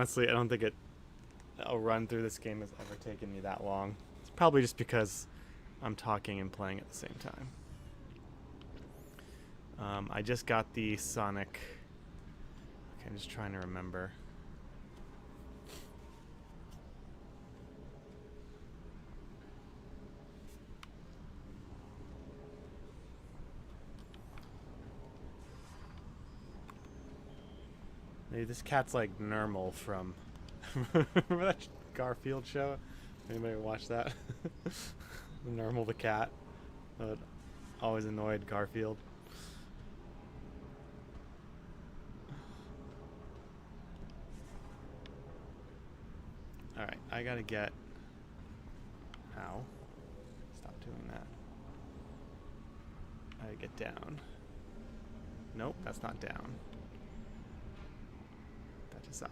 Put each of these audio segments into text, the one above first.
Honestly, I don't think a run through this game has ever taken me that long. It's probably just because I'm talking and playing at the same time. I just got the Sonic. Okay, I'm just trying to remember. Maybe this cat's like Normal from. Remember that Garfield show? Anybody watch that? Normal the cat. That always annoyed Garfield. Alright, I gotta get. Ow. Stop doing that. I gotta get down. Nope, that's not down. That is up.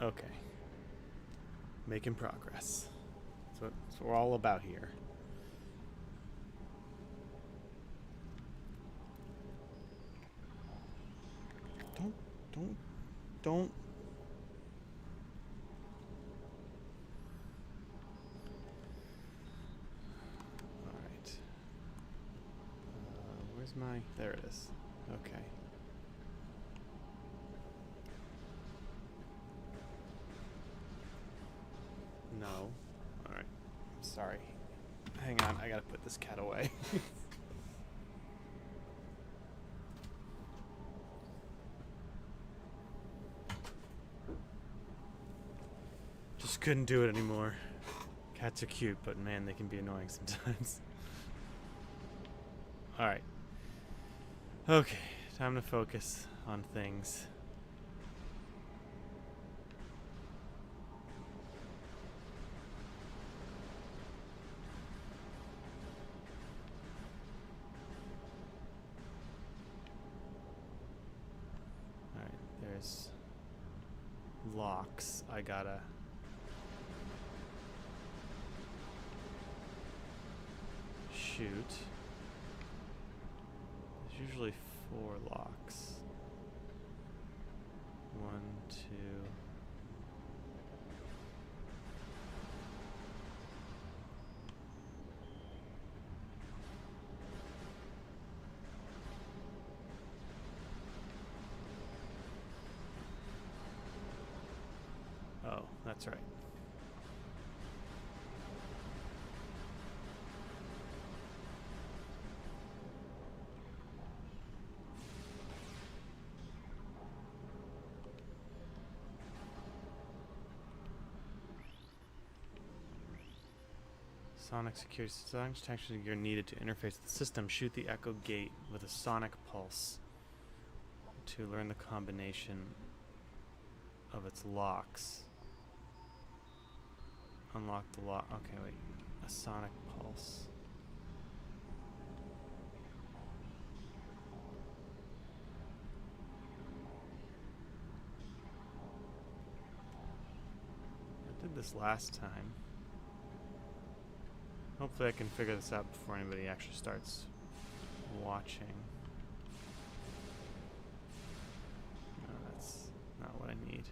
Okay. Making progress. That's what we're all about here. Don't. Alright. Where's my. There it is. Okay. No. Alright. Sorry. Hang on, I gotta put this cat away. Just couldn't do it anymore. Cats are cute, but man, they can be annoying sometimes. Alright. Okay, time to focus on things. Alright, there's locks. I gotta shoot. There's usually 4 locks. 1, 2. Oh, that's right. Sonic security. Sonic detection gear needed to interface the system. Shoot the Echo Gate with a sonic pulse to learn the combination of its locks. Unlock the lock. Okay, wait. A sonic pulse. I did this last time. Hopefully I can figure this out before anybody actually starts watching. No, that's not what I need.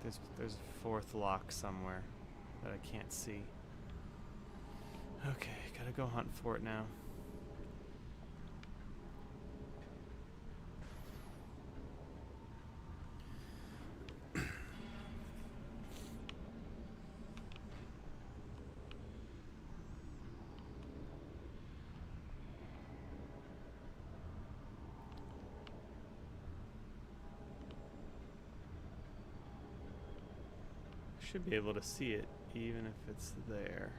Okay, there's a 4th lock somewhere that I can't see. Okay, gotta go hunt for it now. Should be able to see it even if it's there.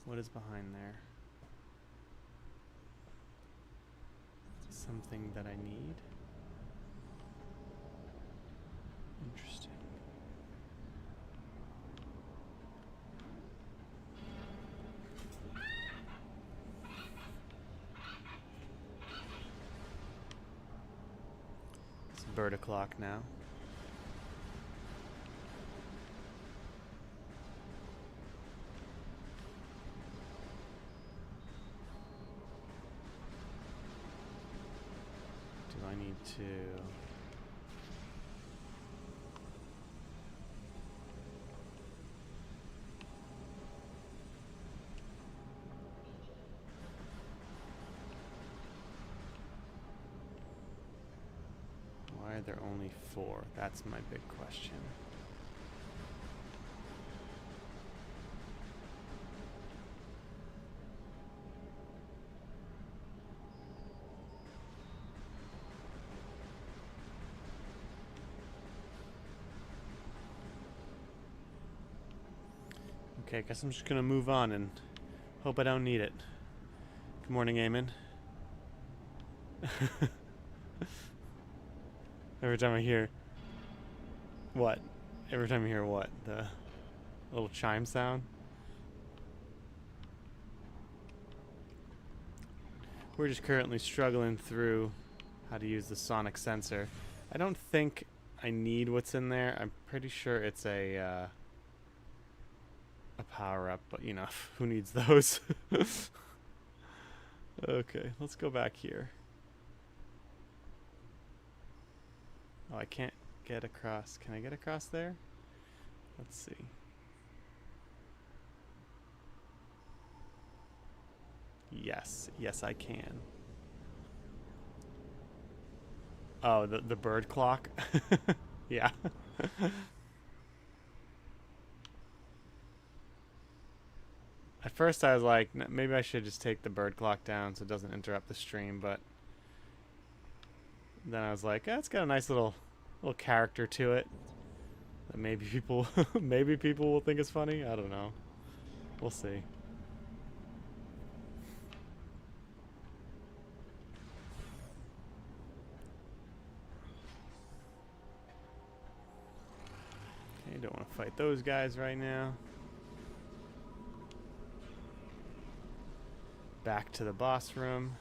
What is behind there? something that I need. Interesting. It's bird o'clock now. Do I need to... Why are there only 4? That's my big question. Okay, guess I'm just gonna move on and hope I don't need it. Good morning, Eamon. Every time I hear... What? Every time I hear what? The little chime sound? We're just currently struggling through how to use the sonic sensor. I don't think I need what's in there. I'm pretty sure it's a power-up, but you know, who needs those? Okay, let's go back here. Oh, I can't get across. Can I get across there? Let's see. Yes, yes I can. Oh, the bird clock? Yeah. At first I was like, maybe I should just take the bird clock down so it doesn't interrupt the stream, but then I was like, it's got a nice little character to it that maybe people maybe people will think it's funny. I don't know. We'll see. Okay, don't want to fight those guys right now. Back to the boss room.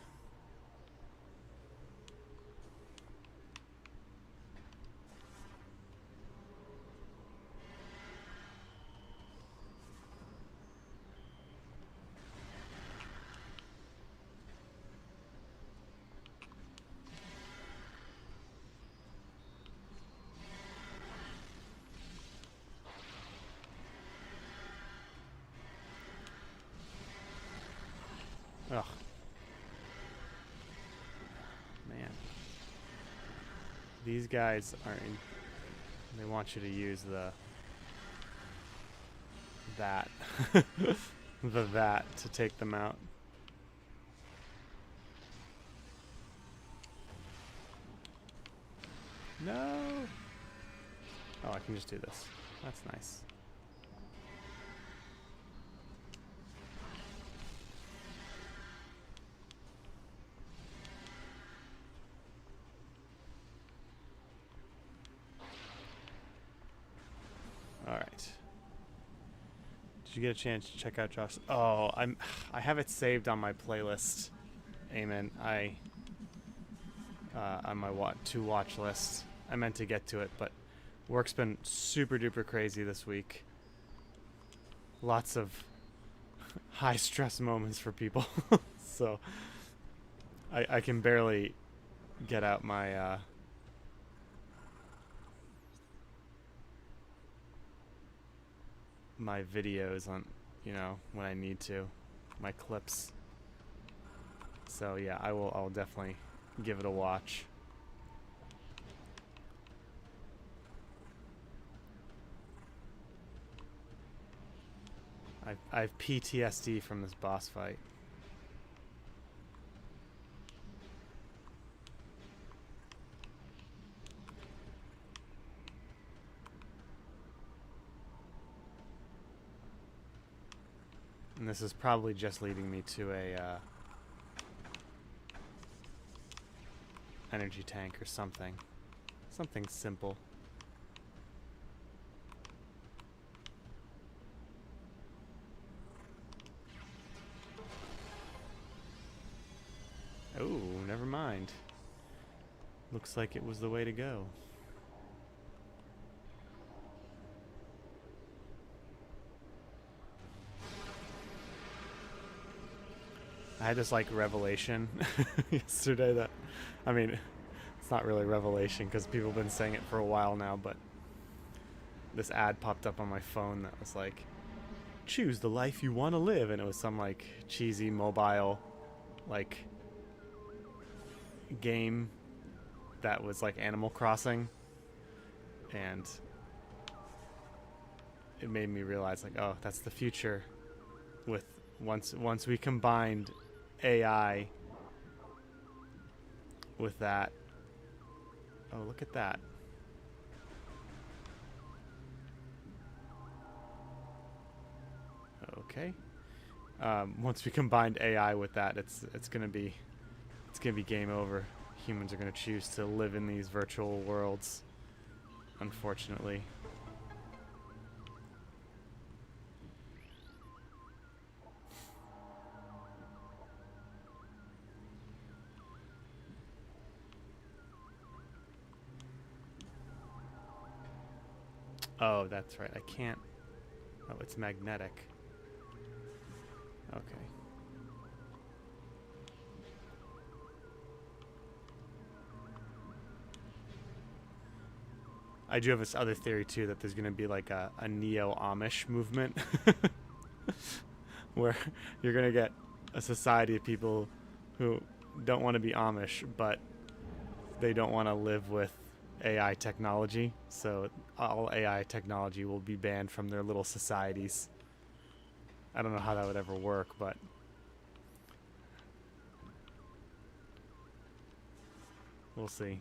Ugh. Man. These guys are in... They want you to use that. that to take them out. No! Oh, I can just do this. That's nice. Alright. Did you get a chance to check out Josh? Oh, I have it saved on my playlist. Amen. On my to watch list. I meant to get to it, but work's been super duper crazy this week. Lots of high stress moments for people. So I can barely get out my my videos on, you know, when I need to, my clips. So yeah, I'll definitely give it a watch. I have PTSD from this boss fight. And this is probably just leading me to energy tank or something. Something simple. Oh, never mind. Looks like it was the way to go. I had this like revelation yesterday that, I mean, it's not really a revelation because people have been saying it for a while now, but this ad popped up on my phone that was like, choose the life you want to live, and it was some like cheesy mobile like game that was like Animal Crossing, and it made me realize like, oh, that's the future. With once we combined AI with that. Oh, look at that. Okay. Once we combined AI with that, it's gonna be game over. Humans are gonna choose to live in these virtual worlds, unfortunately. Oh, that's right. I can't. Oh, it's magnetic. Okay. I do have this other theory too, that there's going to be like a neo-Amish movement where you're going to get a society of people who don't want to be Amish, but they don't want to live with AI technology. So all AI technology will be banned from their little societies. I don't know how that would ever work, but we'll see.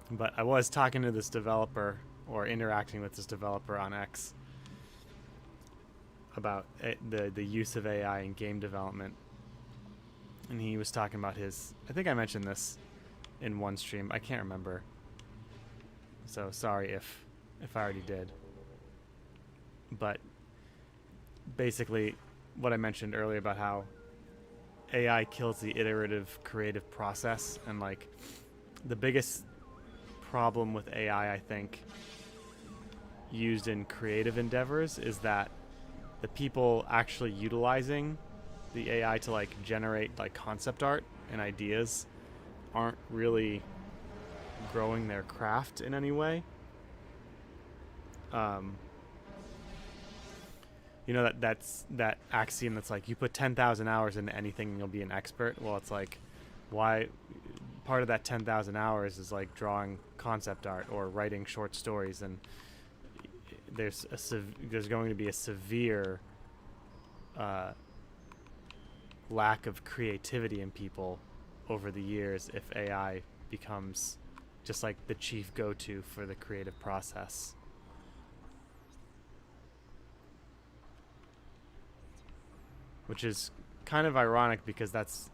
But I was talking to this developer, or interacting with this developer on X, about the use of AI in game development. And he was talking about his, I think I mentioned this in one stream, I can't remember. So sorry if I already did. But basically what I mentioned earlier about how AI kills the iterative creative process, and like the biggest problem with AI, I think, used in creative endeavors is that the people actually utilizing the AI to like generate like concept art and ideas aren't really growing their craft in any way. You know, that's that axiom that's like, you put 10,000 hours into anything and you'll be an expert. Well, it's like, why? Part of that 10,000 hours is like drawing concept art or writing short stories, and there's going to be a severe lack of creativity in people over the years if AI becomes just like the chief go-to for the creative process. Which is kind of ironic, because that's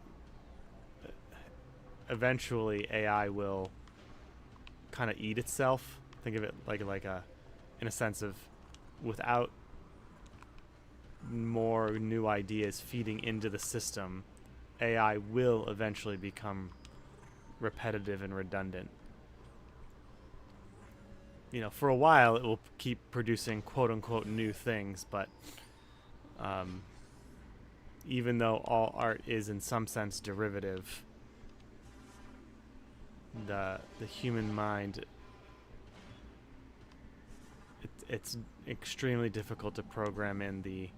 eventually AI will kind of eat itself. Think of it like a, in a sense of, without more new ideas feeding into the system, AI will eventually become repetitive and redundant. You know, for a while it will keep producing quote unquote new things, but even though all art is in some sense derivative, the human mind, it's extremely difficult to program in the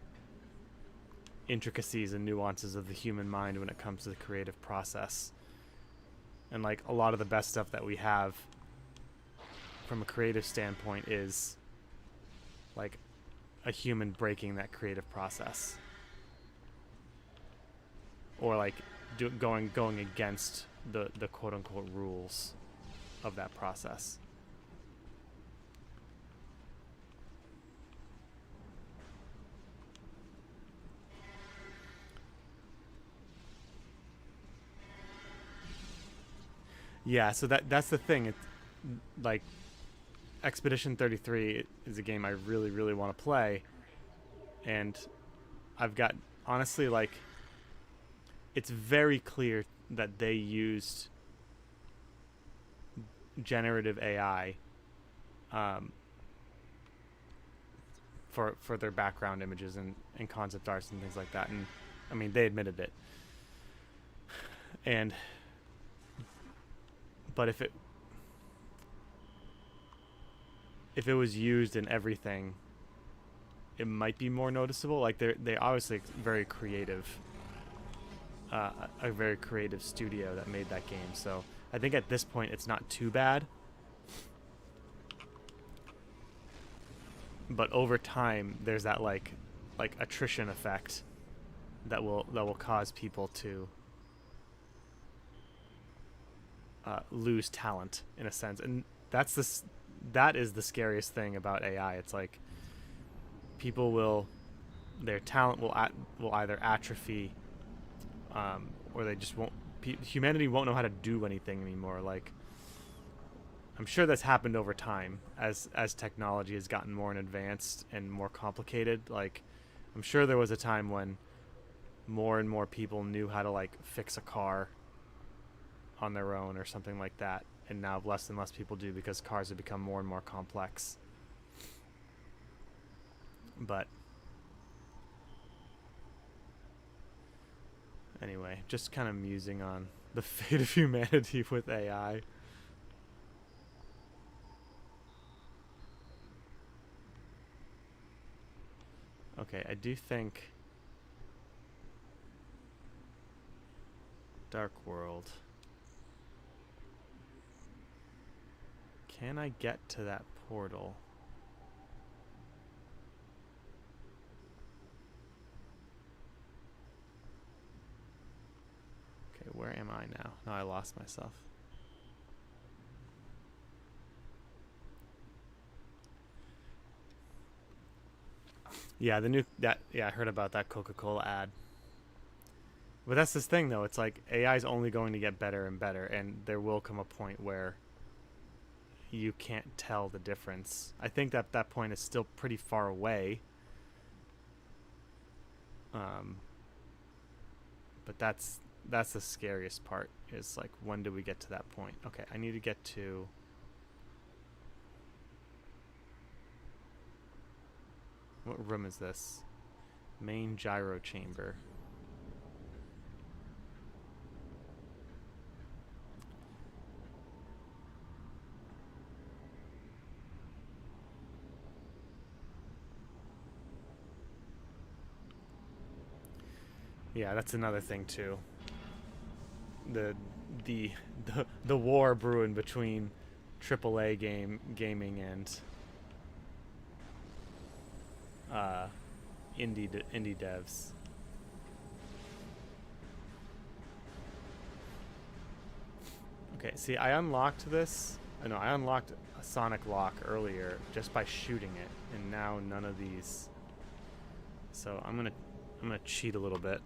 intricacies and nuances of the human mind when it comes to the creative process. And like a lot of the best stuff that we have from a creative standpoint is like a human breaking that creative process, or like going against the quote unquote rules of that process. Yeah, so that's the thing. It's like Expedition 33 is a game I really really want to play, and I've got honestly like it's very clear that they used generative AI um, for their background images and concept arts and things like that. And I mean, they admitted it. And but if it was used in everything, it might be more noticeable. Like they obviously very creative, a very creative studio that made that game. So I think at this point it's not too bad. But over time, there's that like attrition effect that will cause people to lose talent in a sense, and that is the scariest thing about AI. It's like people will their talent will either atrophy, or they just won't. Humanity won't know how to do anything anymore. Like I'm sure that's happened over time as technology has gotten more advanced and more complicated. Like I'm sure there was a time when more and more people knew how to like fix a car on their own or something like that, and now less and less people do because cars have become more and more complex. But anyway, just kind of musing on the fate of humanity with AI. Okay, I do think Dark World. Can I get to that portal? Okay, where am I now? Now I lost myself. Yeah, I heard about that Coca-Cola ad. But that's this thing though, it's like AI is only going to get better and better, and there will come a point where you can't tell the difference. I think that point is still pretty far away. Um, but that's the scariest part. Is like, when do we get to that point? Okay, I need to get to. What room is this? Main gyro chamber. Yeah, that's another thing too. The the war brewing between AAA gaming and uh, indie devs. Okay, see, I unlocked this. I unlocked a Sonic lock earlier just by shooting it, and now none of these. So I'm gonna cheat a little bit.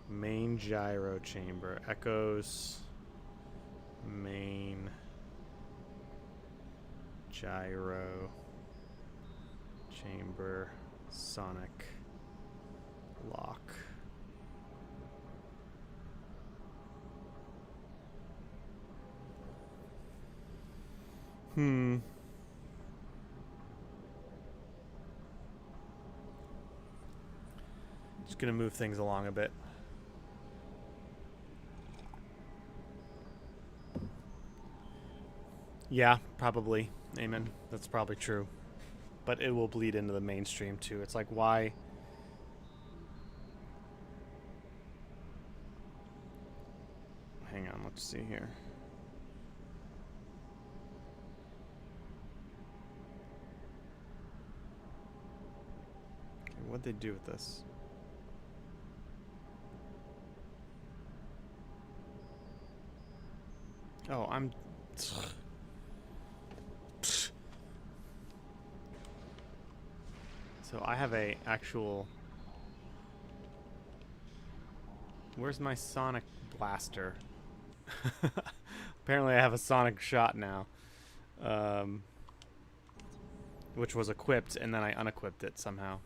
Main gyro chamber echoes. Main gyro chamber Sonic lock. Just gonna move things along a bit. Yeah, probably. Amen. That's probably true. But it will bleed into the mainstream too. It's like, why? Hang on, let's see here. Okay, what'd they do with this? Oh, I'm. So I have a actual Where's my sonic blaster? Apparently I have a sonic shot now. Um, which was equipped, and then I unequipped it somehow.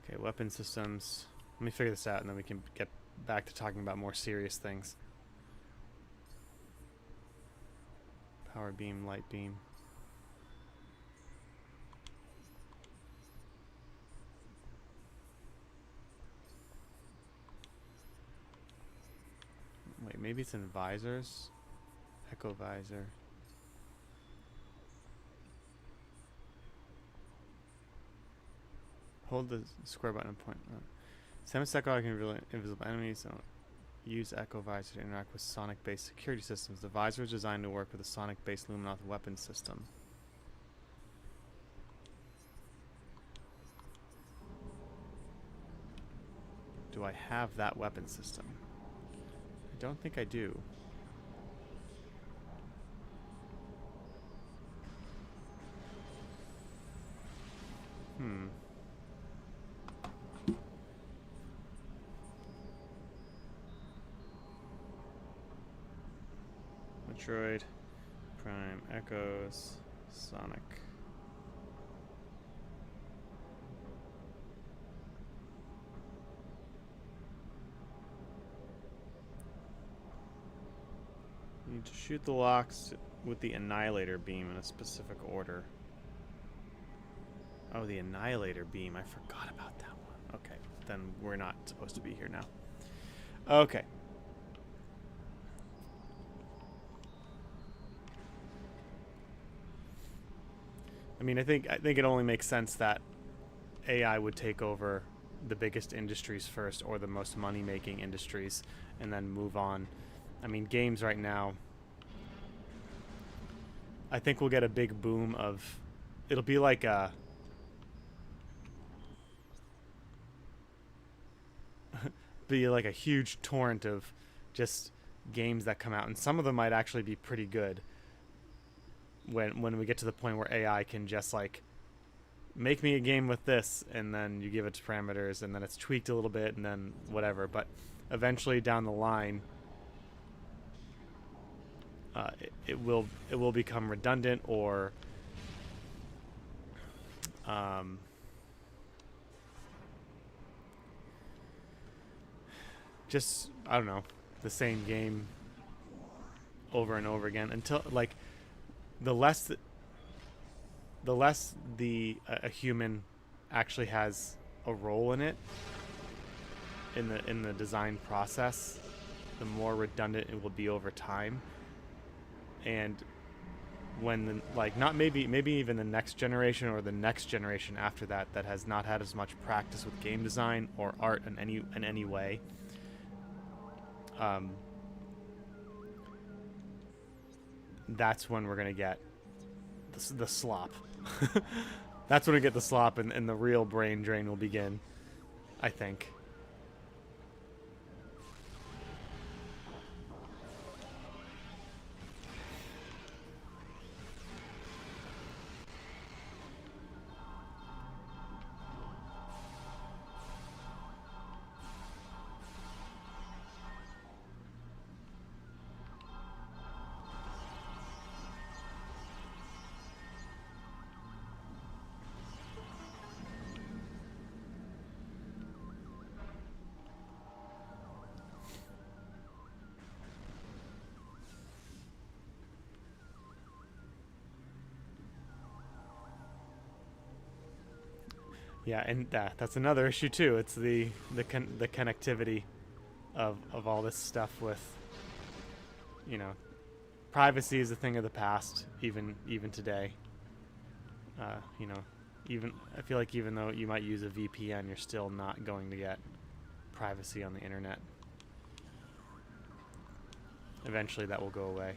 Okay, weapon systems. Let me figure this out, and then we can get back to talking about more serious things. Power beam, light beam. Wait, maybe it's in visors? Echo visor. Hold the square button and point. Semi-psychological can reveal invisible enemies. So use echo visor to interact with sonic-based security systems. The visor is designed to work with a sonic-based Luminoth weapon system. Do I have that weapon system? I don't think I do. Metroid Prime Echoes Sonic. You need to shoot the locks with the Annihilator beam in a specific order. Oh, the Annihilator beam. I forgot about that one. Okay, then we're not supposed to be here now. Okay. I mean, I think it only makes sense that AI would take over the biggest industries first, or the most money-making industries, and then move on. I mean, games right now, I think we'll get a big boom of... It'll be like a... be like a huge torrent of just games that come out, and some of them might actually be pretty good when we get to the point where AI can just like make me a game with this, and then you give it to parameters, and then it's tweaked a little bit, and then whatever. But eventually down the line, it will become redundant, or just, I don't know, the same game over and over again, until like the less a human actually has a role in it, in the design process, the more redundant it will be over time. And when the, like, not maybe even the next generation or the next generation after that has not had as much practice with game design or art in any way, that's when we're gonna get the slop. That's when we get the slop, and the real brain drain will begin, I think. Yeah, and that's another issue too. It's the connectivity of all this stuff with, you know, privacy is a thing of the past, even today. You know, even I feel like even though you might use a VPN, you're still not going to get privacy on the internet. Eventually that will go away.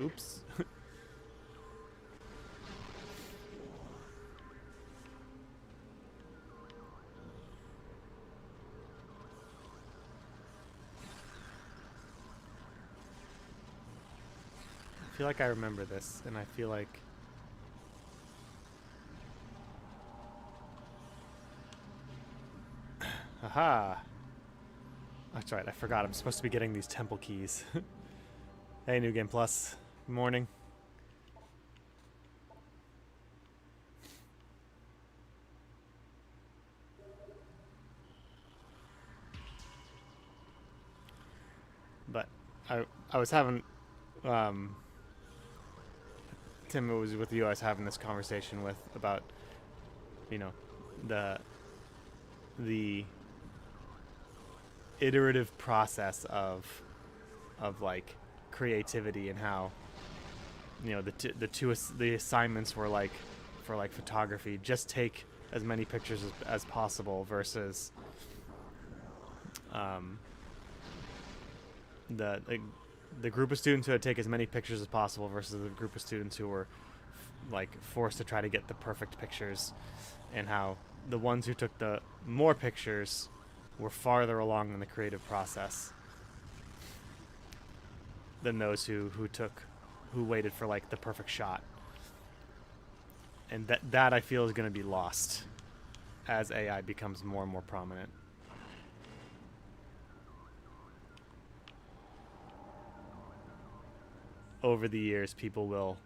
Oops. I feel like I remember this, and I feel like Aha! That's right, I forgot. I'm supposed to be getting these temple keys. Hey, New Game Plus. Good morning. But I was having Tim, it was with you I was having this conversation with about, you know, the iterative process of like creativity, and how, you know, the assignments were like, for like photography, just take as many pictures as possible, versus the the group of students who had to take as many pictures as possible versus the group of students who were like forced to try to get the perfect pictures, and how the ones who took the more pictures were farther along in the creative process than those who waited for like the perfect shot. And that I feel is going to be lost as AI becomes more and more prominent. Over the years, people will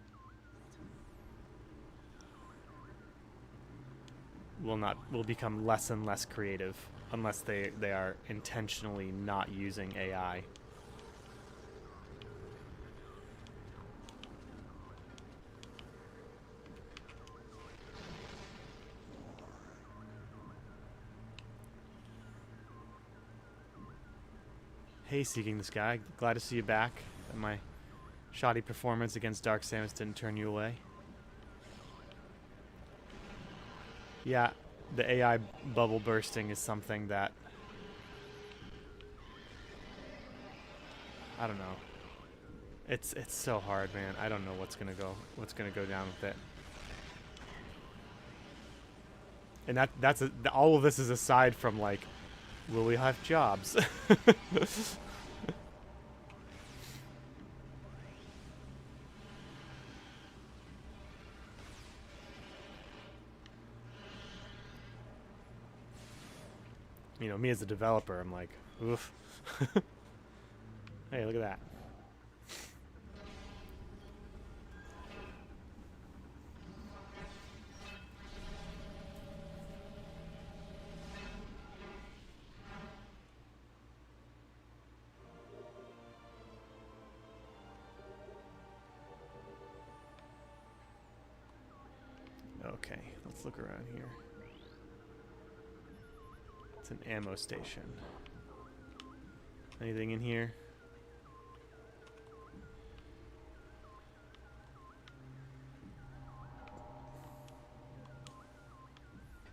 become less and less creative unless they are intentionally not using AI. Hey, Seeking the Sky, glad to see you back. My shoddy performance against Dark Samus didn't turn you away. Yeah, the AI bubble bursting is something that, I don't know. It's so hard, man. I don't know what's gonna go down with it. And that's all of this is aside from like, will we have jobs? You know, me as a developer, I'm like, oof. Hey, look at that. Okay, let's look around here. It's an ammo station. Anything in here?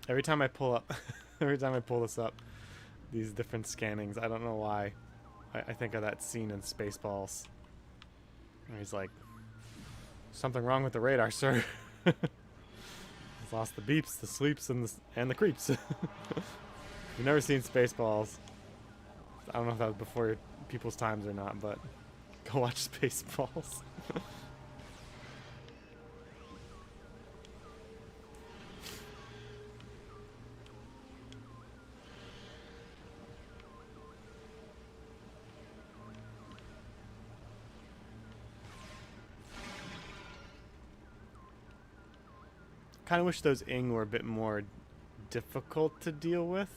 Every time I pull up, every time I pull this up, these different scannings, I don't know why. I think of that scene in Spaceballs. Where he's like, something wrong with the radar, sir. He's lost the beeps, the sleeps, and the creeps. You've never seen Spaceballs. I don't know if that was before people's times or not, but go watch Spaceballs. Kind of wish those Ing were a bit more difficult to deal with.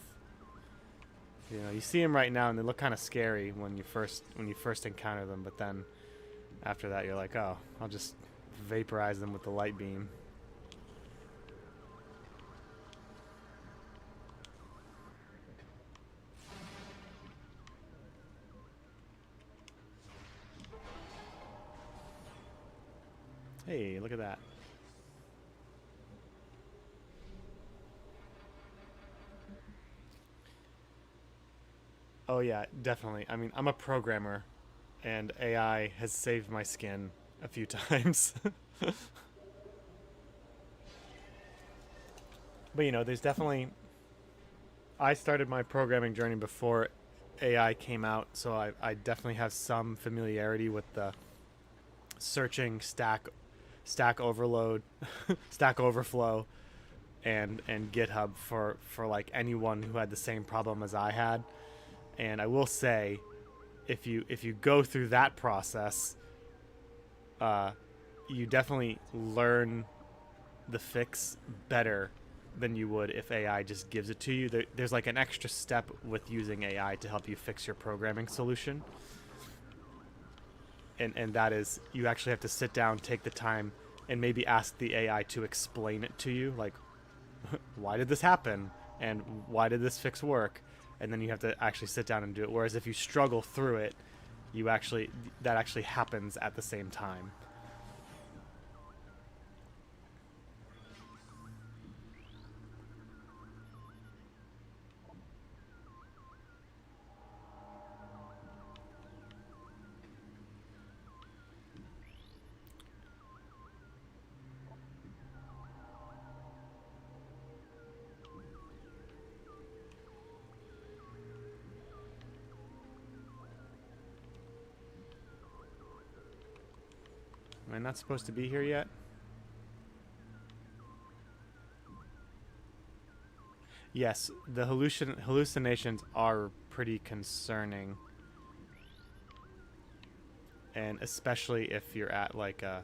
You know, you see them right now and they look kind of scary when you first encounter them, but then after that you're like, oh, I'll just vaporize them with the light beam. Hey, look at that. Oh yeah, definitely. I mean, I'm a programmer, and AI has saved my skin a few times. But you know, there's definitely... I started my programming journey before AI came out, so I definitely have some familiarity with the searching, stack overload, stack overflow, and GitHub for like anyone who had the same problem as I had. And I will say, if you go through that process, you definitely learn the fix better than you would if AI just gives it to you. There's like an extra step with using AI to help you fix your programming solution. And that is, you actually have to sit down, take the time, and maybe ask the AI to explain it to you, like, why did this happen? And why did this fix work? And then you have to actually sit down and do it. Whereas if you struggle through it, that actually happens at the same time. Am I not supposed to be here yet? Yes, the hallucinations are pretty concerning. And especially if you're at like a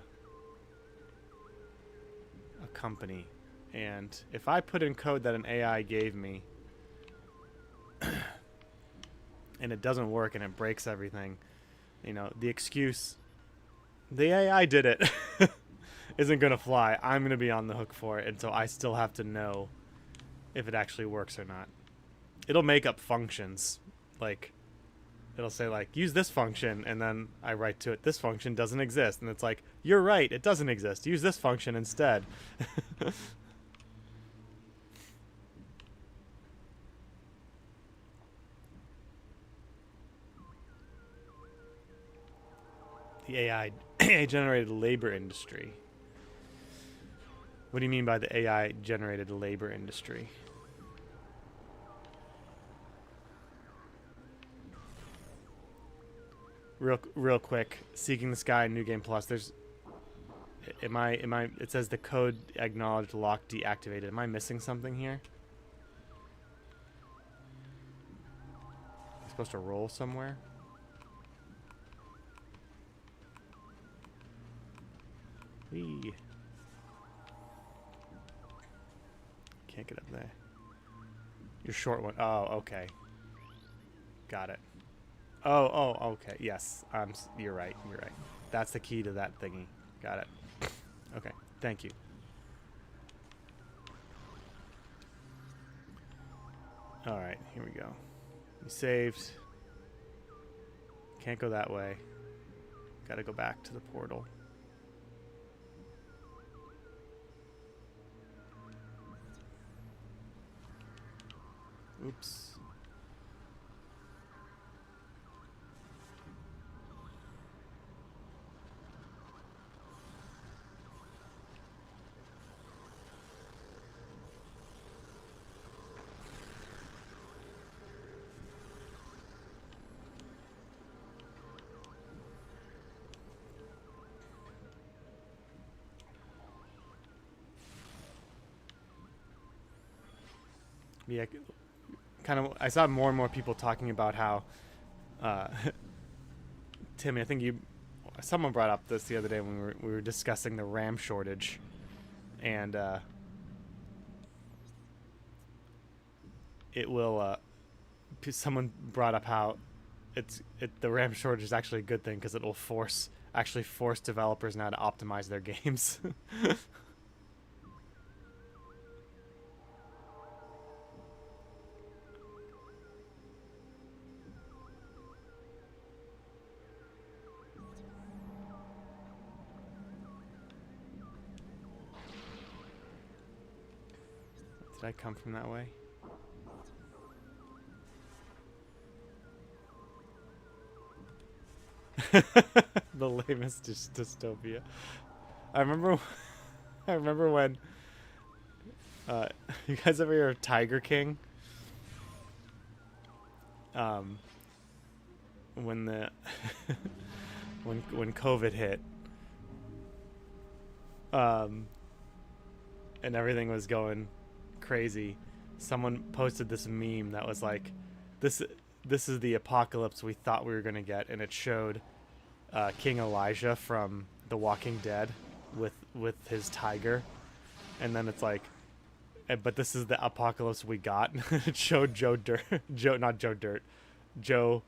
company. And if I put in code that an AI gave me and it doesn't work and it breaks everything, the excuse, the AI did it, isn't going to fly. I'm going to be on the hook for it, and so I still have to know if it actually works or not. It'll make up functions. Like, it'll say, like, use this function, and then I write to it, this function doesn't exist. And it's like, you're right, it doesn't exist. Use this function instead. The AI-generated labor industry. What do you mean by the AI-generated labor industry? Real quick, Seeking the Sky, New Game Plus. There's, it says the code acknowledged, lock deactivated. Am I missing something here? Am I supposed to roll somewhere? Whee. Can't get up there. Your short one. Oh, okay. Got it. Oh, okay. Yes. You're right. You're right. That's the key to that thingy. Got it. Okay. Thank you. Alright, here we go. We saved. Can't go that way. Gotta go back to the portal. Oops. Yeah, I saw more and more people talking about how, Timmy, I think someone brought up this the other day when we were discussing the RAM shortage, and it will. Someone brought up how the RAM shortage is actually a good thing because it will force developers now to optimize their games. Did I come from that way? The lamest dystopia. I remember when you guys ever hear of Tiger King? When the when COVID hit, and everything was going crazy. Someone posted this meme that was like, "This this is the apocalypse we thought we were gonna get," and it showed King Elijah from The Walking Dead with his tiger, and then it's like, but this is the apocalypse we got. It showed Joe Dirt, Joe, not Joe Dirt, Joe.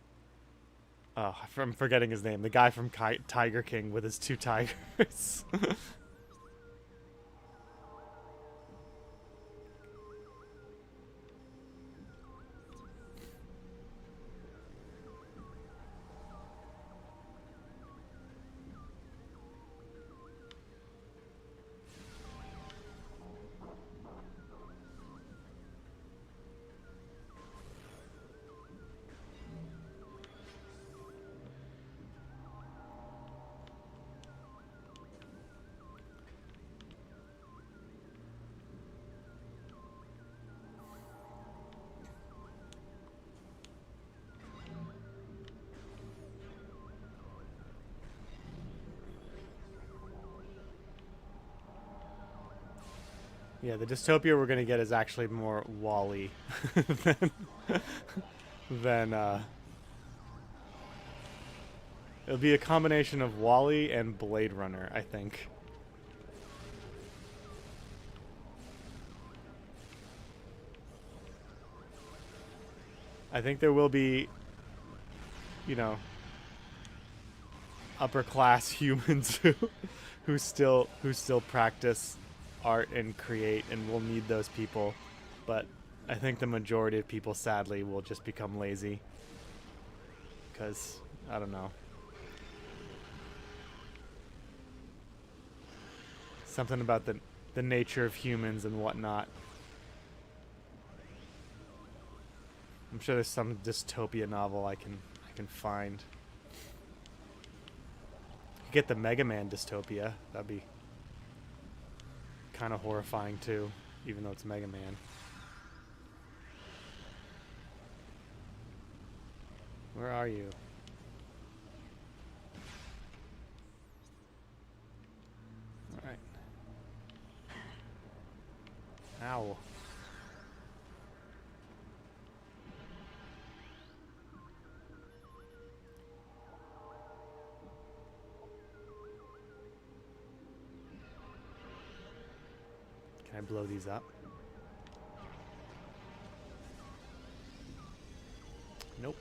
Oh, I'm forgetting his name. The guy from Tiger King with his two tigers. Yeah, the dystopia we're gonna get is actually more Wall-E than than it'll be a combination of Wall-E and Blade Runner, I think. I think there will be, you know, upper class humans who still practice art and create, and we'll need those people. But I think the majority of people, sadly, will just become lazy because I don't know, something about the nature of humans and whatnot. I'm sure there's some dystopia novel I can find. Get the Mega Man dystopia. That'd be kind of horrifying too, even though it's Mega Man. Where are you? All right. Ow. Can I blow these up? Nope.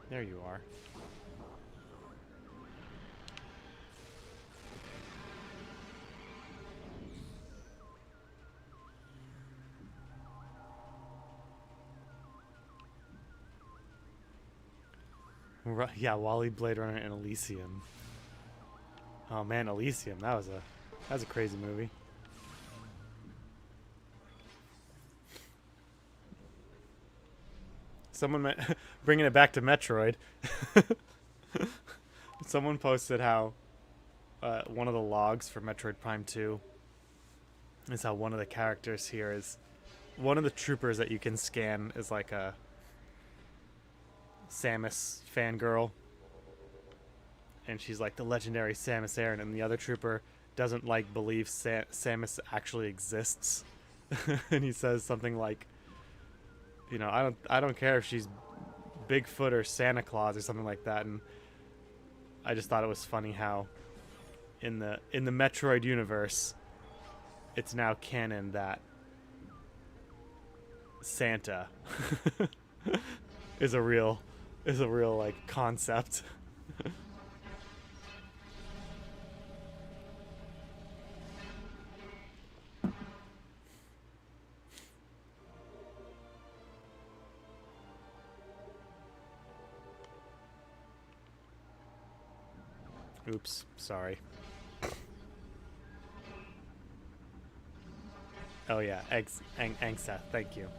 There you are. Yeah, Wall-E, Blade Runner, and Elysium. Oh man, Elysium. That was a crazy movie. Someone bringing it back to Metroid. Someone posted how one of the logs for Metroid Prime 2 is how one of the characters here is one of the troopers that you can scan is like a Samus fangirl, and she's like the legendary Samus Aran, and the other trooper doesn't like believe Samus actually exists. And he says something like, you know, I don't care if she's Bigfoot or Santa Claus or something like that. And I just thought it was funny how in the Metroid universe it's now canon that Santa is a real like concept. Oops, sorry. Oh yeah, Angseth, thank you.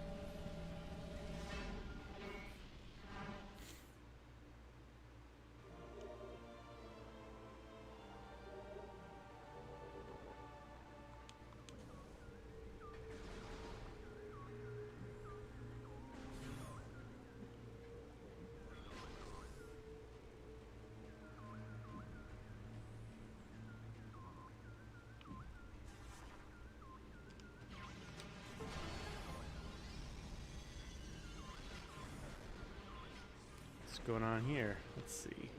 going on here? Let's see.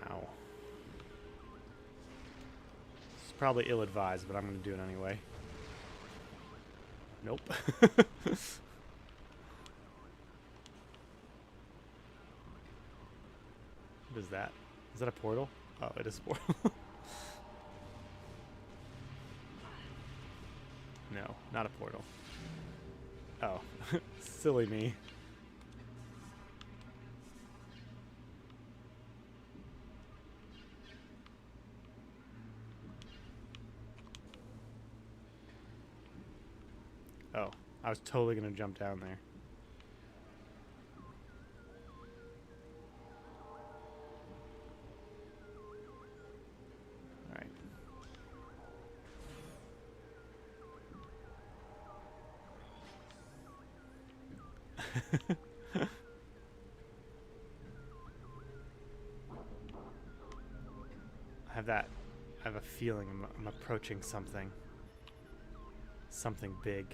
Ow. It's probably ill-advised, but I'm going to do it anyway. Nope. What is that? Is that a portal? Oh, it is a portal. No, not a portal. Oh, silly me. Oh, I was totally gonna jump down there. Alright. I have a feeling I'm approaching something. Something big.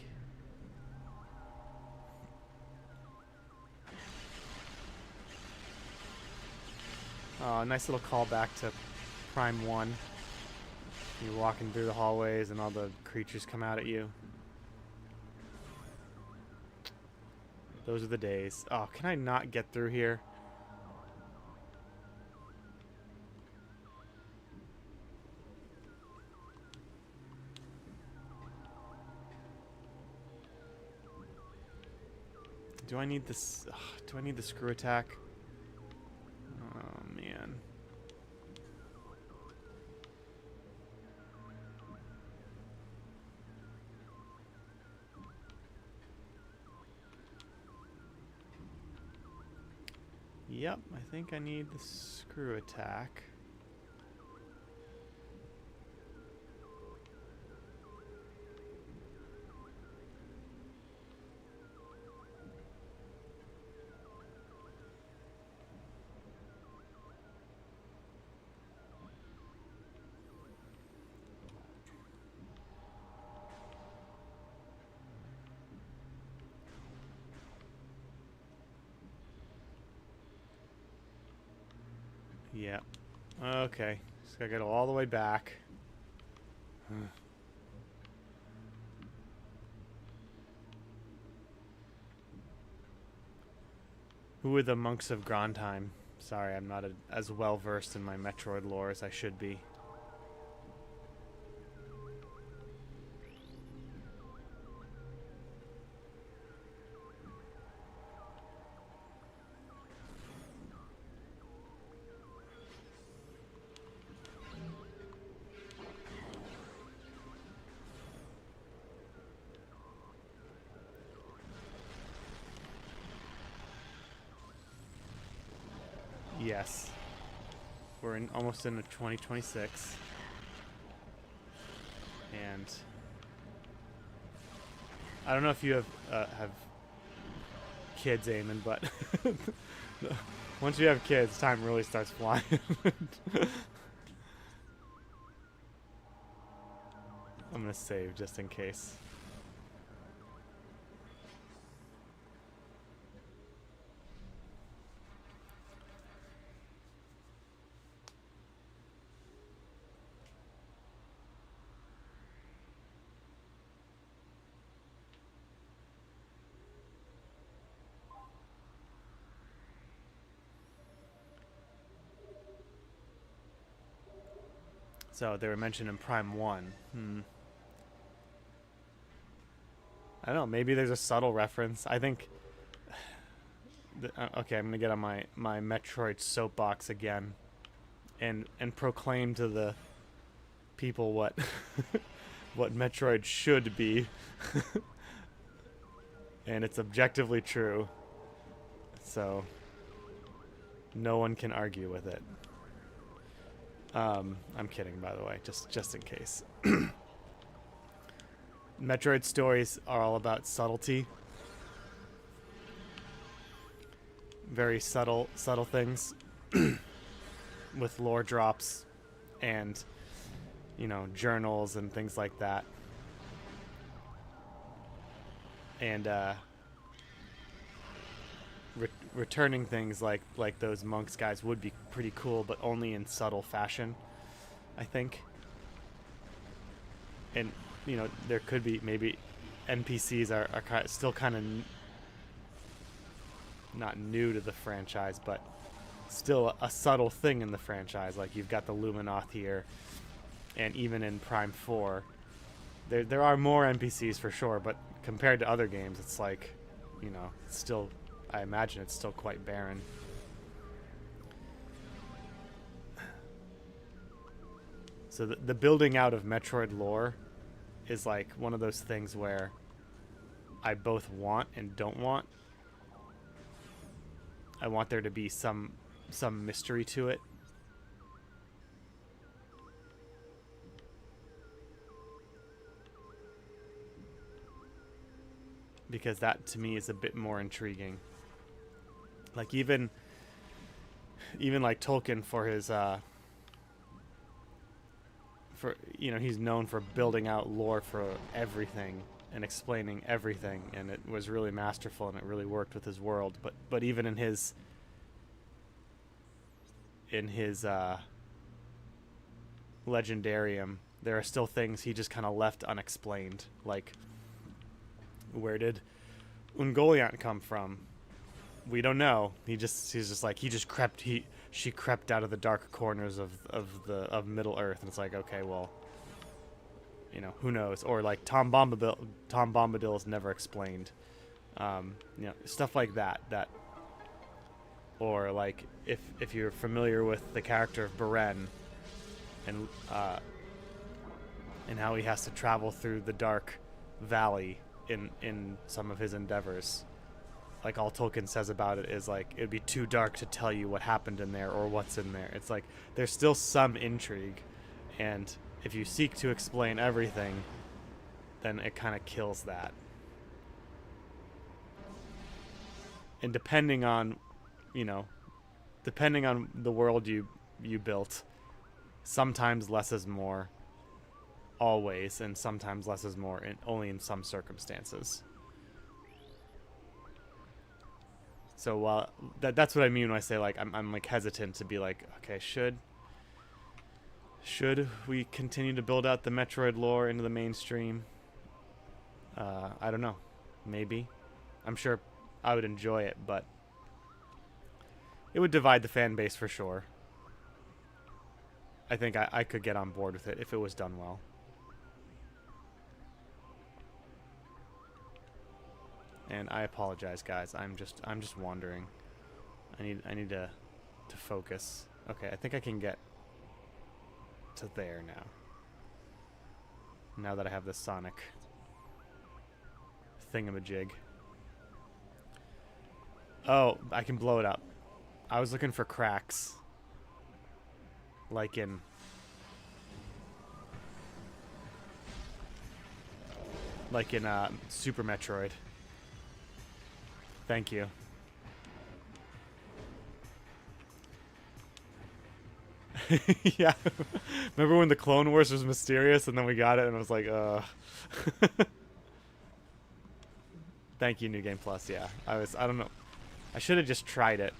Oh, a nice little callback to Prime 1. You're walking through the hallways and all the creatures come out at you. Those are the days. Oh, can I not get through here? Do I need this? Do I need the screw attack? Oh, man. Yep, I think I need the screw attack. Yeah. Okay. Just gotta go all the way back. Who are the monks of Grandheim? Sorry, I'm not as well versed in my Metroid lore as I should be. Yes. We're almost into 2026. And I don't know if you have kids, Eamon, but once you have kids, time really starts flying. I'm gonna save just in case. So they were mentioned in Prime 1. I don't know, maybe there's a subtle reference. I think... okay, I'm going to get on my Metroid soapbox again and proclaim to the people what what Metroid should be. And it's objectively true. So no one can argue with it. I'm kidding, by the way, just in case. Metroid stories are all about subtlety. Very subtle things with lore drops and, you know, journals and things like that. And returning things like those monks guys would be pretty cool, but only in subtle fashion, I think. And there could be maybe NPCs are still kind of not new to the franchise, but still a subtle thing in the franchise. Like you've got the Luminoth here, and even in Prime 4, there are more NPCs for sure, but compared to other games, it's like, it's still, I imagine it's still quite barren. So the building out of Metroid lore is like one of those things where I both want and don't want. I want there to be some mystery to it. Because that to me is a bit more intriguing. Like even like Tolkien for his he's known for building out lore for everything and explaining everything, and it was really masterful and it really worked with his world. But even in his Legendarium, there are still things he just kind of left unexplained, like where did Ungoliant come from? We don't know. She crept out of the dark corners of Middle Earth, and it's like, okay, well, who knows? Or like Tom Bombadil is never explained. Stuff like that. Or like if you're familiar with the character of Beren and how he has to travel through the dark valley in some of his endeavors. Like all Tolkien says about it is like it'd be too dark to tell you what happened in there or what's in there. It's like there's still some intrigue, and if you seek to explain everything, then it kind of kills that. And depending on the world you built, sometimes less is more, always, and sometimes less is more, only in some circumstances. So that's what I mean when I say like I'm like hesitant to be like, okay, should we continue to build out the Metroid lore into the mainstream? I don't know. Maybe. I'm sure I would enjoy it, but it would divide the fan base for sure. I think I could get on board with it if it was done well. And I apologize, guys. I'm just wandering. I need to focus. Okay, I think I can get to there now. Now that I have this Sonic thingamajig. Oh, I can blow it up. I was looking for cracks. Like in Super Metroid. Thank you. Yeah. Remember when the Clone Wars was mysterious and then we got it and I was like, Thank you, New Game Plus. Yeah. I don't know. I should have just tried it.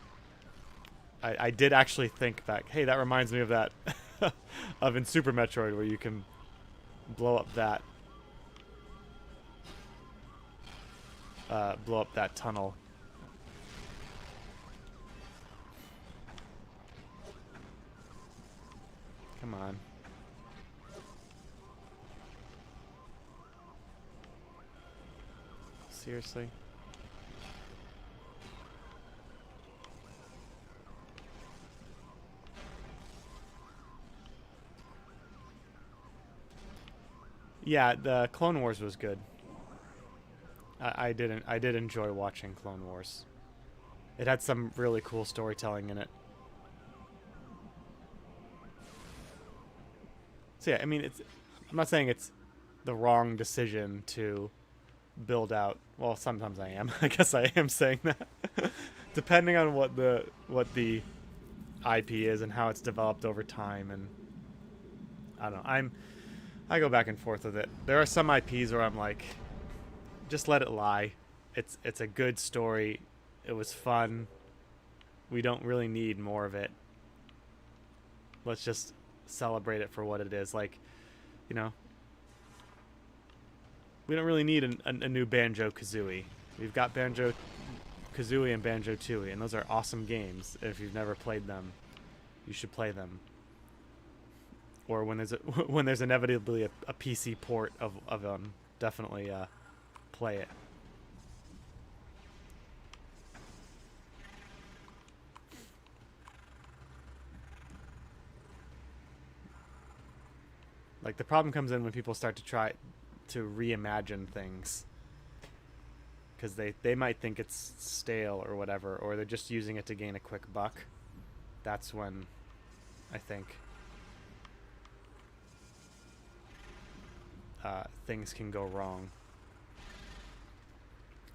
I did actually think back, hey, that reminds me of that of in Super Metroid where you can blow up that tunnel. Come on. Seriously? Yeah, the Clone Wars was good. I did enjoy watching Clone Wars. It had some really cool storytelling in it. So yeah, I mean, I'm not saying it's the wrong decision to build out. Well, sometimes I am. I guess I am saying that. Depending on what the IP is and how it's developed over time, and I don't know. I go back and forth with it. There are some IPs where I'm like, just let it lie. It's a good story. It was fun. We don't really need more of it. Let's just celebrate it for what it is. Like, you know, we don't really need a new Banjo-Kazooie. We've got Banjo-Kazooie and Banjo-Tooie, and those are awesome games. If you've never played them, you should play them. Or when there's when there's inevitably a PC port of them, definitely play it. Like, the problem comes in when people start to try to reimagine things, because they might think it's stale or whatever, or they're just using it to gain a quick buck. That's when I think things can go wrong.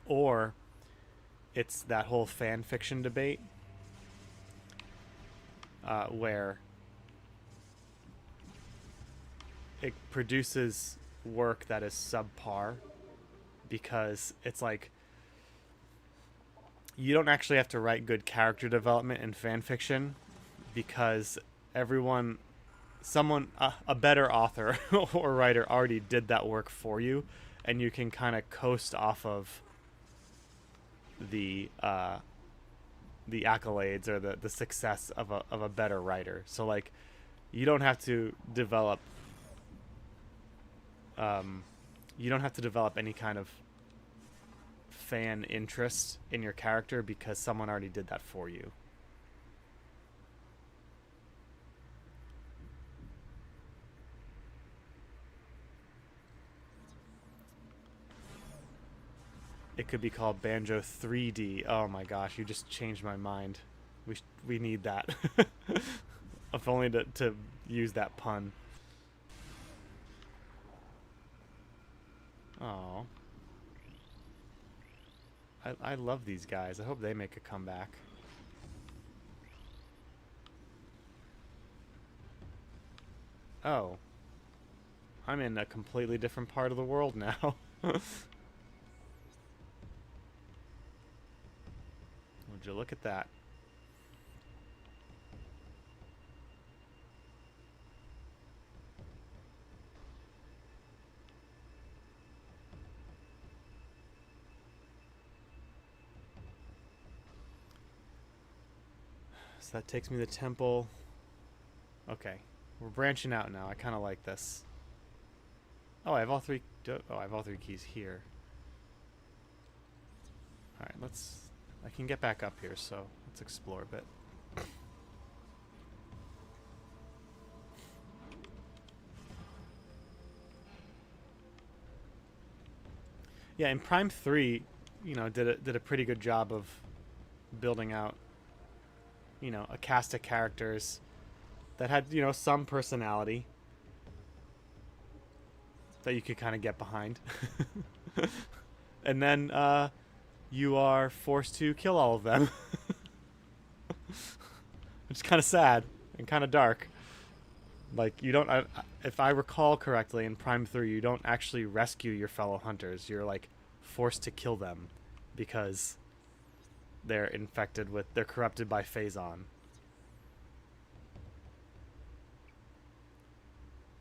Or it's that whole fan fiction debate where it produces work that is subpar because it's like you don't actually have to write good character development in fan fiction because a better author or writer already did that work for you, and you can kind of coast off of the accolades or the success of a better writer. So like, you don't have to develop any kind of fan interest in your character because someone already did that for you. It could be called Banjo 3D. Oh my gosh, you just changed my mind. We need that. If only to use that pun. Oh. I love these guys. I hope they make a comeback. Oh. I'm in a completely different part of the world now. Would you look at that? So that takes me to the temple. Okay. We're branching out now. I kind of like this. Oh, I have all three keys here. Alright, I can get back up here, so let's explore a bit. Yeah, in Prime 3, did a pretty good job of building out, a cast of characters that had, some personality that you could kind of get behind. And then you are forced to kill all of them. It's kind of sad and kind of dark. Like, you don't... if I recall correctly, in Prime 3, you don't actually rescue your fellow hunters. You're, like, forced to kill them because they're they're corrupted by Phazon.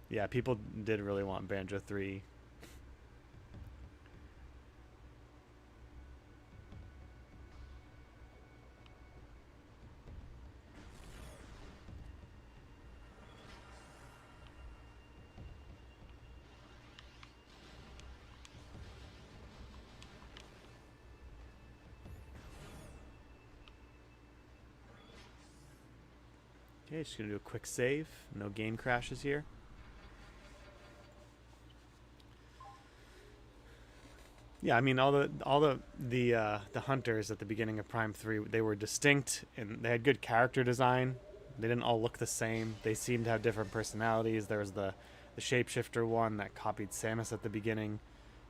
Yeah, people did really want Banjo 3. Okay, just gonna do a quick save. No game crashes here. Yeah, I mean all the hunters at the beginning of Prime 3, they were distinct and they had good character design. They didn't all look the same. They seemed to have different personalities. There was the shapeshifter one that copied Samus at the beginning.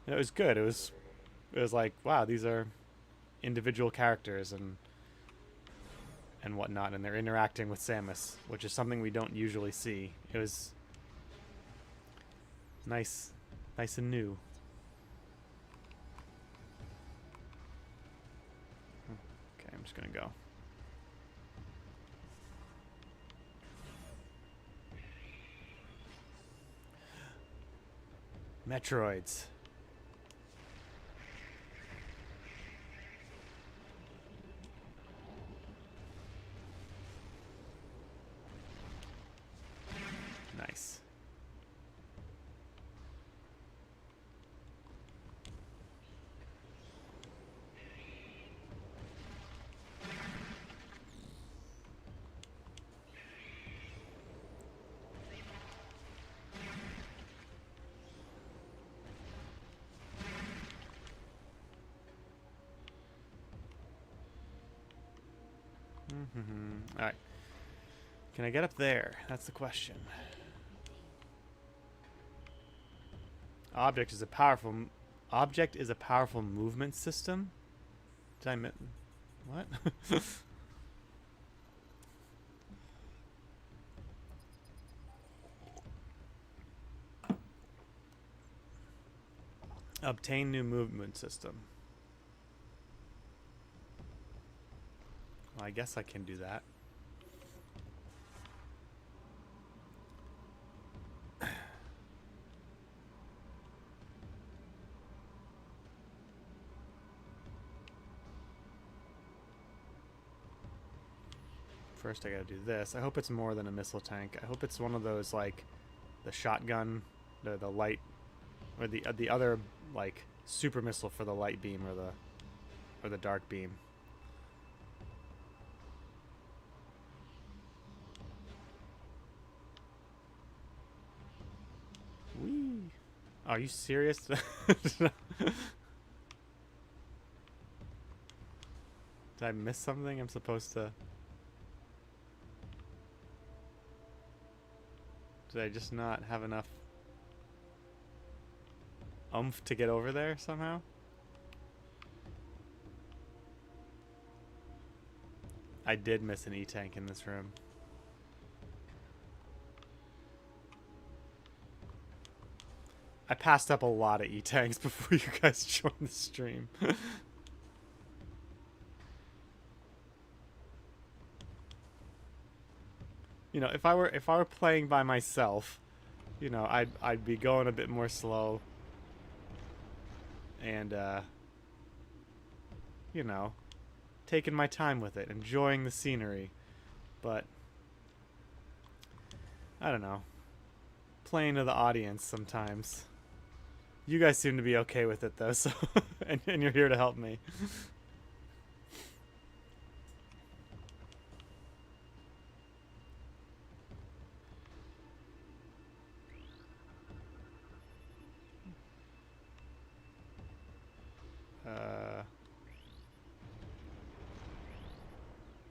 And it was good. It was like, wow, these are individual characters and whatnot, and they're interacting with Samus, which is something we don't usually see. It was nice and new. just gonna go. Metroids. Nice. All right. Can I get up there? That's the question. Object is a powerful movement system. Did I miss what? Obtain new movement system. Well, I guess I can do that. First I gotta do this. I hope it's more than a missile tank. I hope it's one of those, like, the shotgun, the light, or the other, like, super missile for the light beam or the dark beam. Whee! Are you serious? Did I miss something? I'm supposed to... Did I just not have enough oomph to get over there somehow? I did miss an E-tank in this room. I passed up a lot of E-tanks before you guys joined the stream. You know, if I were playing by myself, you know, I'd be going a bit more slow. And you know, taking my time with it, enjoying the scenery. But I don't know. Playing to the audience sometimes. You guys seem to be okay with it though, so and you're here to help me.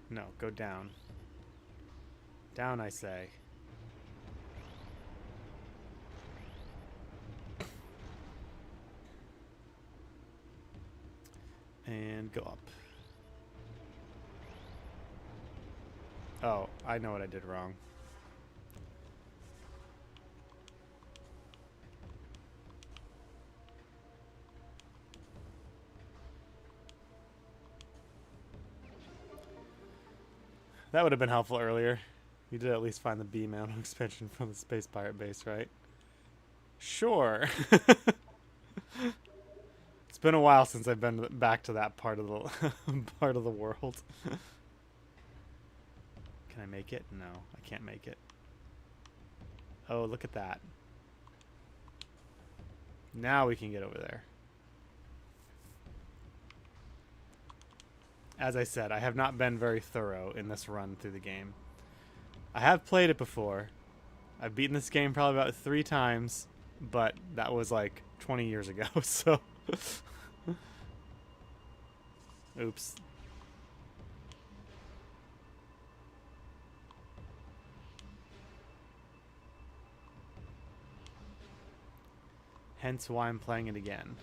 No, go down. Down, I say. And go up. Oh, I know what I did wrong. That would have been helpful earlier. You did at least find the beam ammo expansion from the Space Pirate base, right? Sure. It's been a while since I've been back to that part of the part of the world. Can I make it? No, I can't make it. Oh, look at that. Now we can get over there. As I said, I have not been very thorough in this run through the game. I have played it before. I've beaten this game probably about 3 times, but that was like 20 years ago, so... Oops. Hence why I'm playing it again.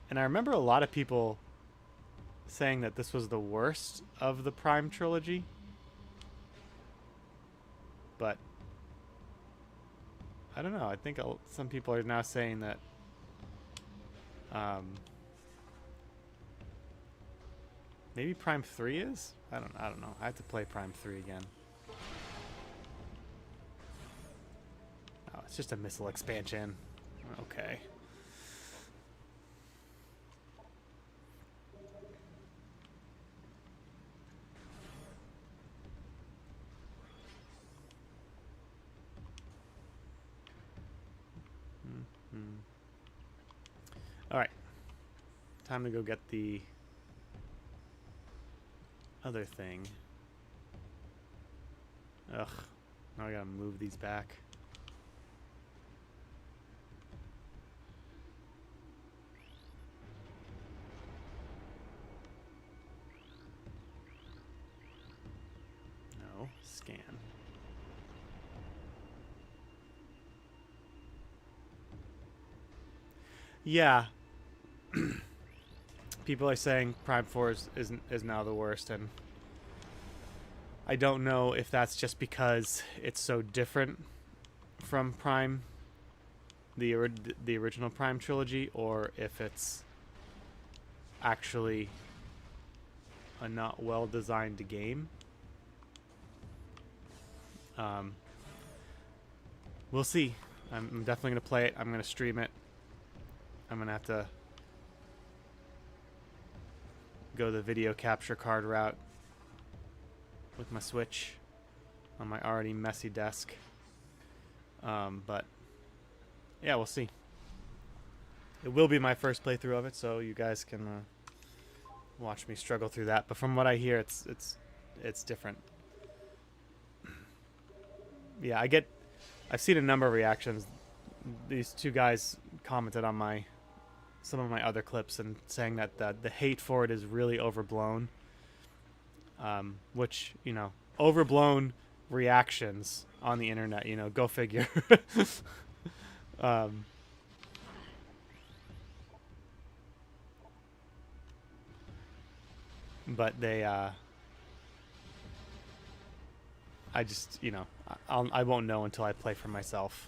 And I remember a lot of people saying that this was the worst of the Prime trilogy. But I don't know. I think some people are now saying that Maybe Prime 3 is? I don't know. I have to play Prime 3 again. Oh, it's just a missile expansion. Okay. Alright. Time to go get the other thing. Ugh. Now I gotta move these back. No. Scan. Yeah. People are saying Prime 4 is now the worst, and I don't know if that's just because it's so different from Prime, the original Prime trilogy, or if it's actually a not well designed game. We'll see. I'm definitely gonna play it. I'm gonna stream it. I'm gonna have to go the video capture card route with my Switch on my already messy desk. But yeah, we'll see. It will be my first playthrough of it, so you guys can watch me struggle through that. But from what I hear, it's different. Yeah, I've seen a number of reactions. These two guys commented on some of my other clips and saying that the hate for it is really overblown. Which, you know, overblown reactions on the internet, you know, go figure. But they, I just, you know, I won't know until I play for myself.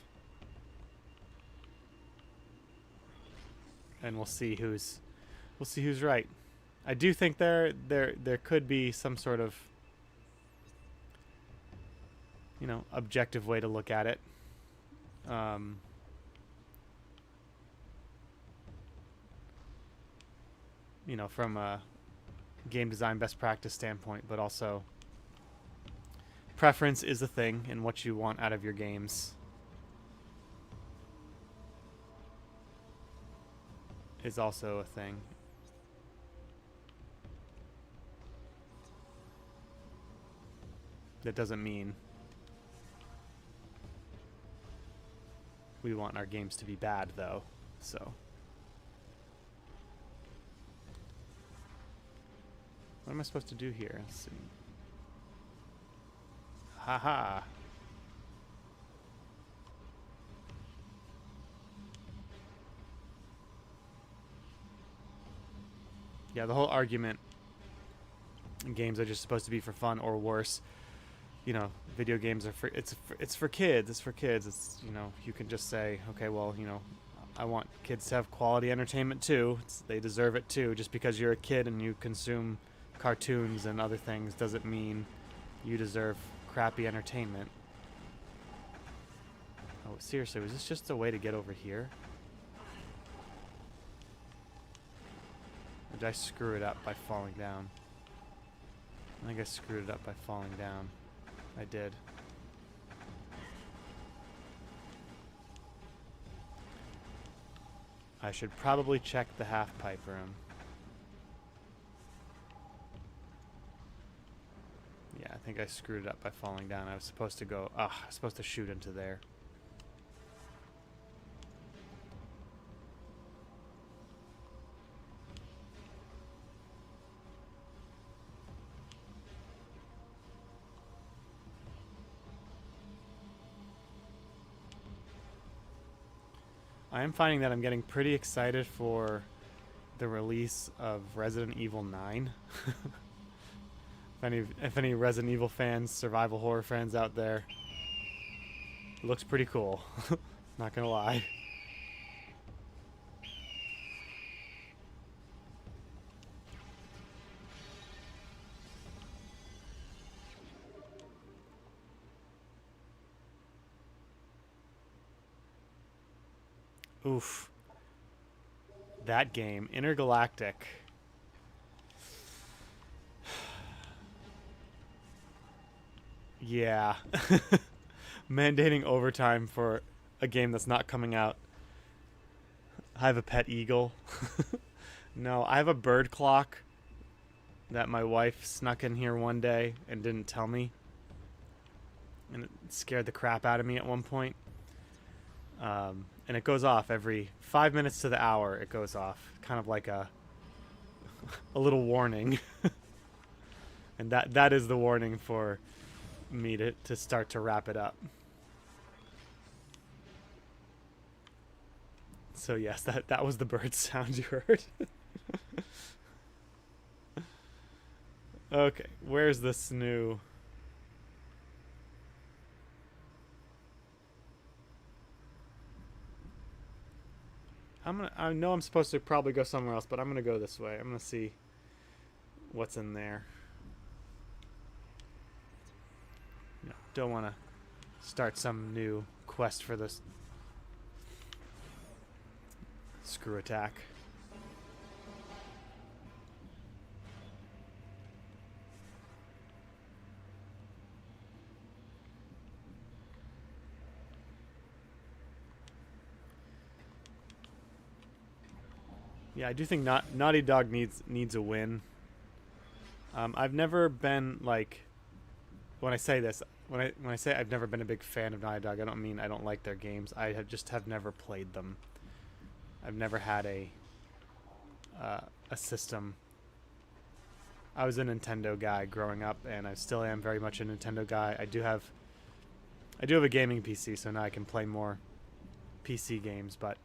And we'll see who's right. I do think there could be some sort of, you know, objective way to look at it. You know, from a game design best practice standpoint, but also preference is a thing and what you want out of your games is also a thing. That doesn't mean we want our games to be bad, though. So what am I supposed to do here? Let's see. Haha. Yeah, the whole argument games are just supposed to be for fun or worse. You know, video games are it's for kids. It's for kids. It's, you know, you can just say, okay, well, you know, I want kids to have quality entertainment too. They deserve it too. Just because you're a kid and you consume cartoons and other things doesn't mean you deserve crappy entertainment. Oh, seriously, was this just a way to get over here? Or did I screw it up by falling down? I think I screwed it up by falling down. I did. I should probably check the half-pipe room. Yeah, I think I screwed it up by falling down. I was supposed to go... I was supposed to shoot into there. I am finding that I'm getting pretty excited for the release of Resident Evil 9. If any Resident Evil fans, survival horror fans out there, it looks pretty cool. Not gonna lie. Oof. That game, Intergalactic. Yeah. Mandating overtime for a game that's not coming out. I have a pet eagle. No, I have a bird clock that my wife snuck in here one day and didn't tell me. And it scared the crap out of me at one point. And it goes off every 5 minutes to the hour. It goes off, kind of like a little warning. And that is the warning for me to start to wrap it up. So yes, that was the bird sound you heard. Okay, where's this new? I know I'm supposed to probably go somewhere else, but I'm gonna go this way. I'm gonna see what's in there. No, don't want to start some new quest for this screw attack. Yeah, I do think Naughty Dog needs a win. I've never been like, when I say this, when I say I've never been a big fan of Naughty Dog, I don't mean I don't like their games. Just have never played them. I've never had a system. I was a Nintendo guy growing up, and I still am very much a Nintendo guy. I do have a gaming PC, so now I can play more PC games, but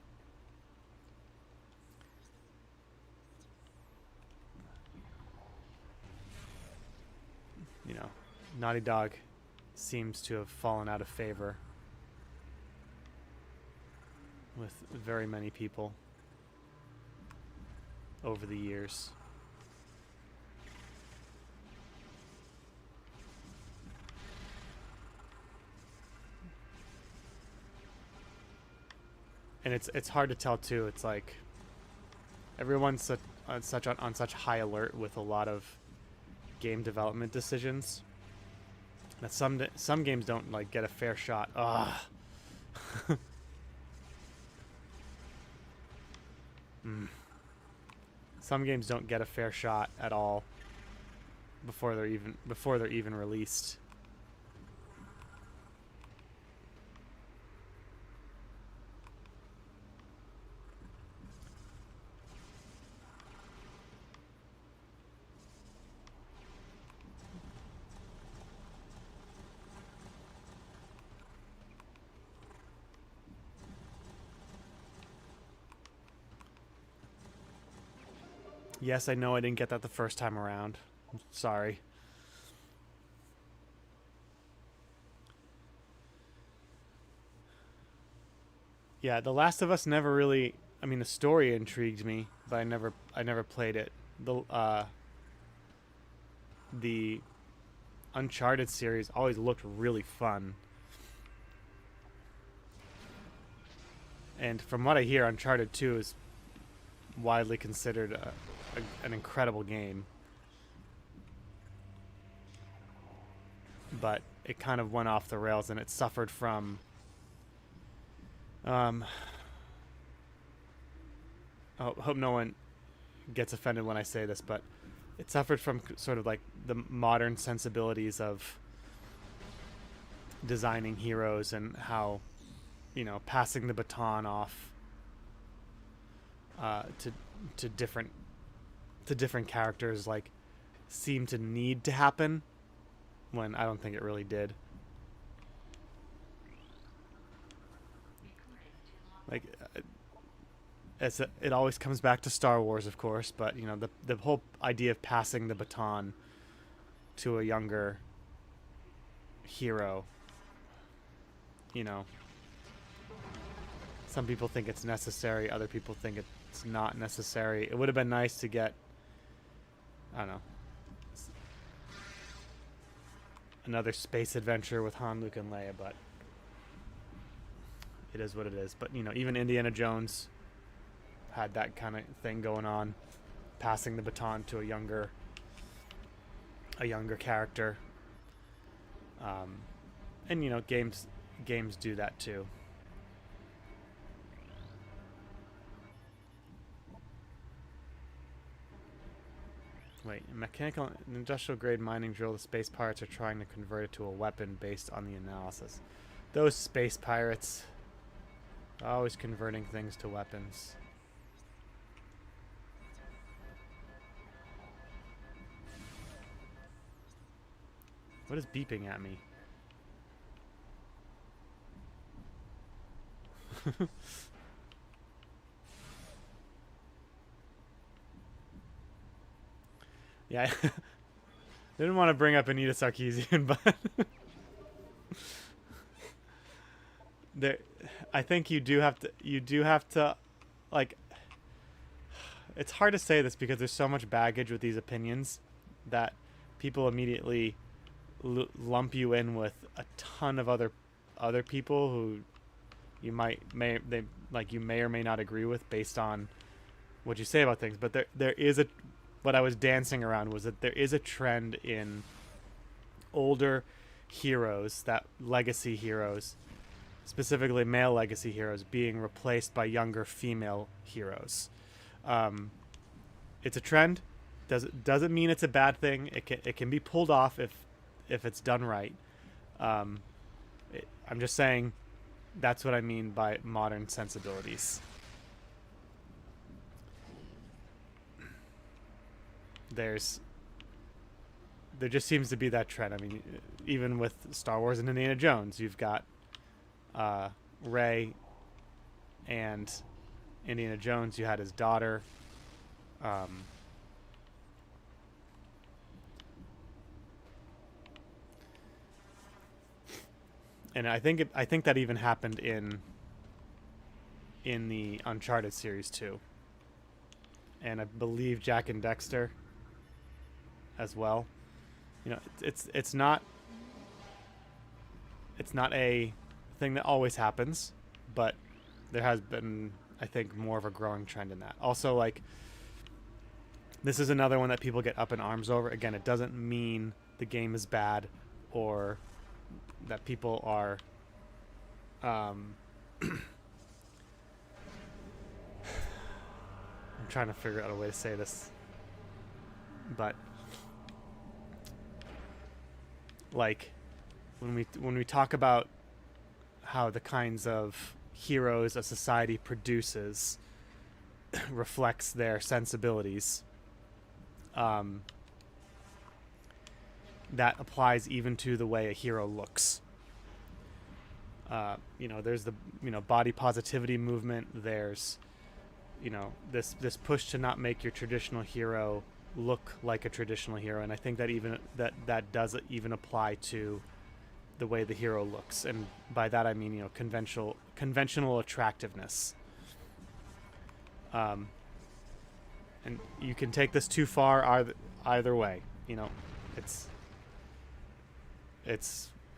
you know, Naughty Dog seems to have fallen out of favor with very many people over the years. And it's hard to tell too. It's like everyone's on such high alert with a lot of game development decisions that some games don't like get a fair shot. Ugh. Some games don't get a fair shot at all before they're even released. Yes, I know I didn't get that the first time around. I'm sorry. Yeah, The Last of Us never really. I mean, the story intrigued me, but I never played it. The Uncharted series always looked really fun, and from what I hear, Uncharted 2 is widely considered an incredible game. But it kind of went off the rails, and it suffered from I hope no one gets offended when I say this, but it suffered from sort of like the modern sensibilities of designing heroes and how, passing the baton off to different characters like seemed to need to happen when I don't think it really did. Like it always comes back to Star Wars, of course, but the whole idea of passing the baton to a younger hero, some people think it's necessary, other people think it's not necessary. It would have been nice to get, I don't know, another space adventure with Han, Luke, and Leia, but it is what it is. But even Indiana Jones had that kind of thing going on, passing the baton to a younger character. And games do that too. Wait, mechanical and industrial grade mining drill, the space pirates are trying to convert it to a weapon based on the analysis. Those space pirates, always converting things to weapons. What is beeping at me? Yeah, I didn't want to bring up Anita Sarkeesian, but there, I think you do have to, like, it's hard to say this because there's so much baggage with these opinions that people immediately lump you in with a ton of other people who you may or may not agree with based on what you say about things. But there is what I was dancing around was that there is a trend in older heroes, that legacy heroes, specifically male legacy heroes, being replaced by younger female heroes. It's a trend. Doesn't mean it's a bad thing. It can be pulled off if it's done right. I'm just saying that's what I mean by modern sensibilities. There just seems to be that trend. I mean, even with Star Wars and Indiana Jones, you've got Rey and Indiana Jones. You had his daughter. And I think that even happened in the Uncharted series too. And I believe Jak and Dexter as well. It's not a thing that always happens, but there has been, I think, more of a growing trend in that. Also, like, this is another one that people get up in arms over. Again, it doesn't mean the game is bad or that people are I'm trying to figure out a way to say this, but like when we talk about how the kinds of heroes a society produces reflects their sensibilities, that applies even to the way a hero looks. There's the body positivity movement. There's this push to not make your traditional hero look like a traditional hero, and I think that even that does even apply to the way the hero looks, and by that I mean conventional attractiveness. And you can take this too far either way. It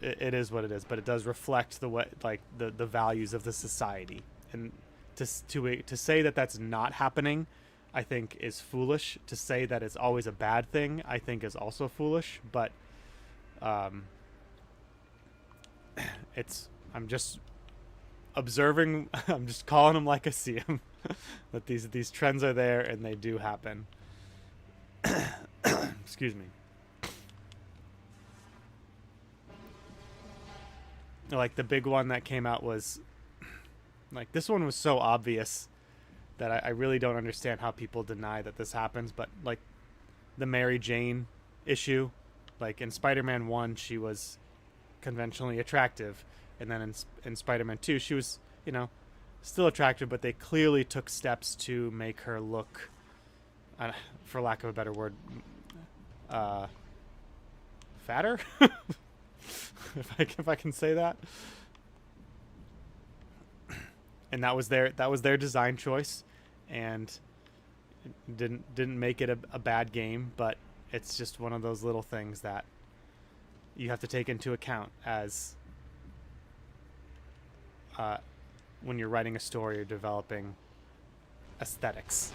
is what it is, but it does reflect the way, like, the values of the society. And to say that that's not happening, I think is foolish. To say that it's always a bad thing, I think is also foolish. But I'm just observing. I'm just calling them like I see them. That these trends are there and they do happen. Excuse me. Like, the big one that came out was, like, this one was so obvious that I really don't understand how people deny that this happens. But, like, the Mary Jane issue, like, in Spider-Man 1, she was conventionally attractive. And then in Spider-Man 2, she was, still attractive, but they clearly took steps to make her look, for lack of a better word, fatter? if I can say that. And that was their design choice, and didn't make it a bad game, but it's just one of those little things that you have to take into account as when you're writing a story or developing aesthetics.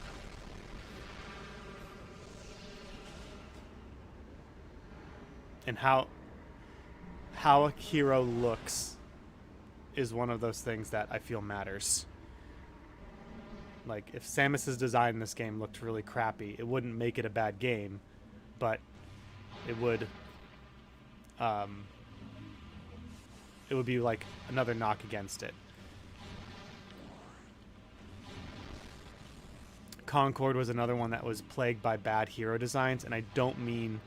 And how a hero looks is one of those things that I feel matters. Like, if Samus's design in this game looked really crappy, it wouldn't make it a bad game, but it would be like another knock against it. Concord was another one that was plagued by bad hero designs, and I don't mean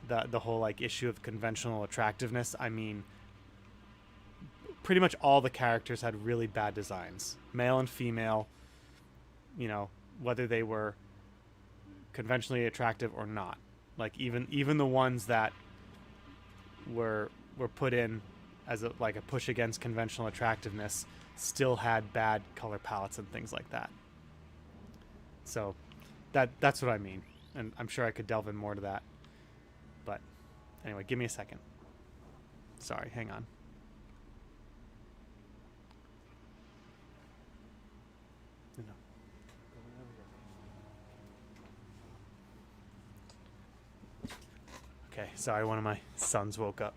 the whole like issue of conventional attractiveness. I mean pretty much all the characters had really bad designs, male and female, you know, whether they were conventionally attractive or not. Like even the ones that were put in as a push against conventional attractiveness still had bad color palettes and things like that. So that's what I mean, and I'm sure I could delve in more to that. But anyway, give me a second. Sorry, hang on. No. Okay, sorry, one of my sons woke up.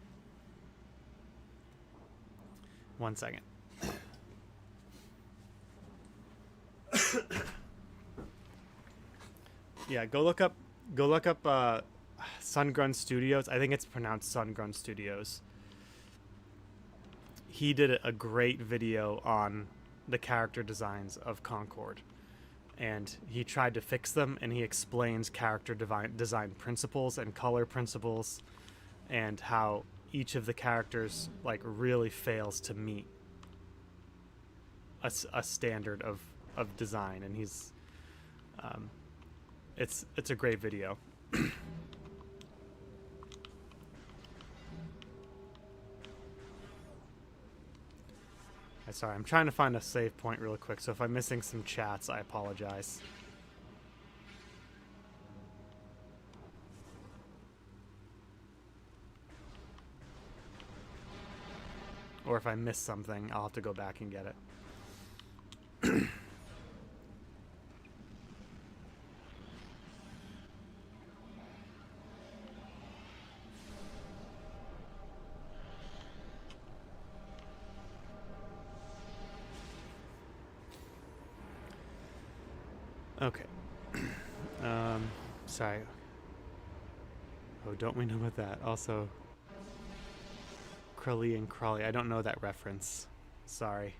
1 second. Yeah, go look up Sungrun Studios. I think it's pronounced Sungrun Studios. He did a great video on the character designs of Concord, and he tried to fix them, and he explains character design principles and color principles, and how each of the characters like really fails to meet a standard of design, and he's it's a great video. Sorry, I'm trying to find a save point really quick, so if I'm missing some chats, I apologize. Or if I miss something, I'll have to go back and get it. Okay. Sorry. Oh, don't we know about that? Also, Crowley and Crawley. I don't know that reference. Sorry.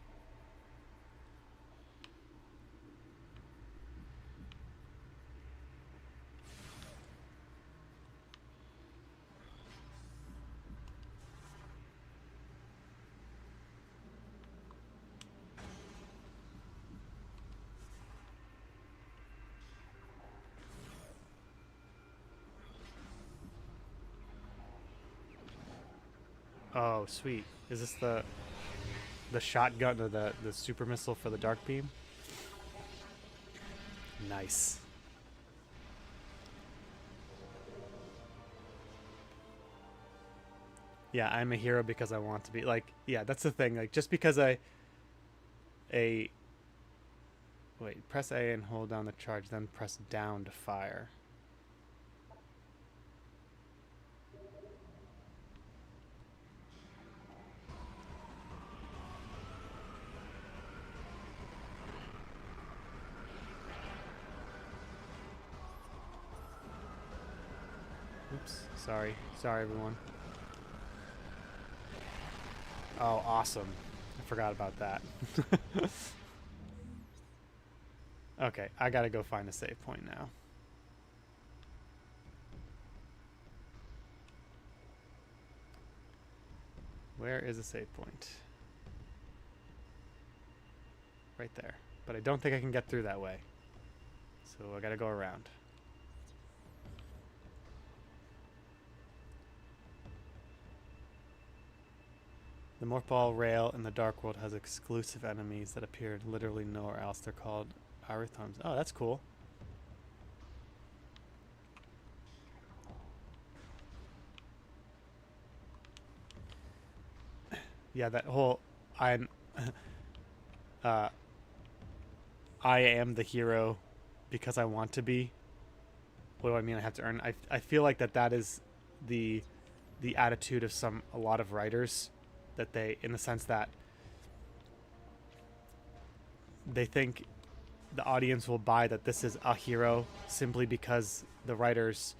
Oh, sweet. Is this the shotgun or the super missile for the dark beam? Nice. Yeah, I'm a hero because I want to be. Like, yeah, that's the thing. Like, just because wait, press A and hold down the charge, then press down to fire. Oops. Sorry, everyone. Oh, awesome. I forgot about that. Okay, I gotta go find a save point now. Where is a save point? Right there. But I don't think I can get through that way. So I gotta go around. The Morph Ball rail in the Dark World has exclusive enemies that appear literally nowhere else. They're called Arithons. Oh, that's cool. Yeah, that whole uh, I am the hero because I want to be. What do I mean? I have to earn. I feel like that is the attitude of a lot of writers, that they, in the sense that they think the audience will buy that this is a hero simply because the writers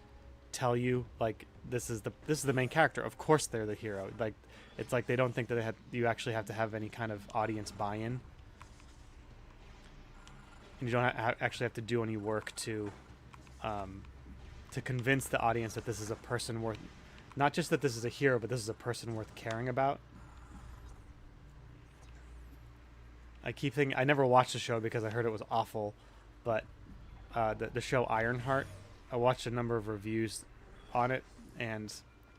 tell you, like, this is the main character. Of course they're the hero. Like, it's like they don't think that you actually have to have any kind of audience buy-in, and you don't actually have to do any work to convince the audience that this is a person worth, not just that this is a hero, but this is a person worth caring about. I keep thinking, I never watched the show because I heard it was awful, but the show Ironheart, I watched a number of reviews on it, and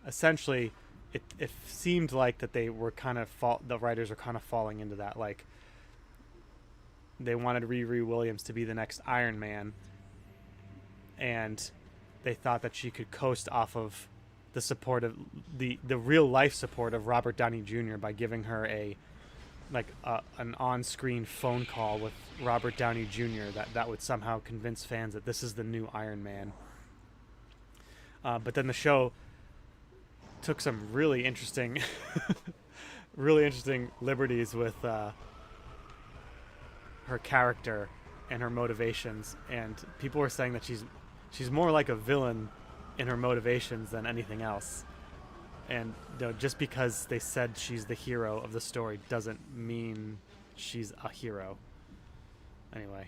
essentially it seemed like that they were kind of the writers are kind of falling into that, like they wanted Riri Williams to be the next Iron Man, and they thought that she could coast off of the support of the real life support of Robert Downey Jr. by giving her an on-screen phone call with Robert Downey Jr. that would somehow convince fans that this is the new Iron Man. But then the show took some really interesting liberties with her character and her motivations, and people were saying that she's more like a villain in her motivations than anything else. And just because they said she's the hero of the story doesn't mean she's a hero. Anyway,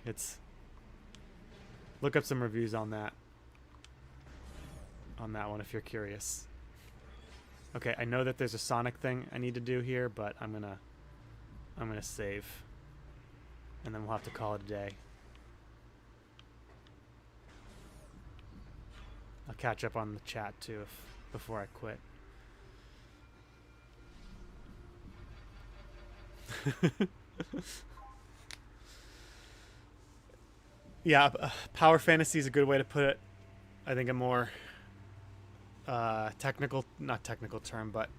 look up some reviews on that one if you're curious. Okay, I know that there's a Sonic thing I need to do here, but I'm gonna save, and then we'll have to call it a day. I'll catch up on the chat too before I quit. Yeah, power fantasy is a good way to put it. I think a more not technical term, but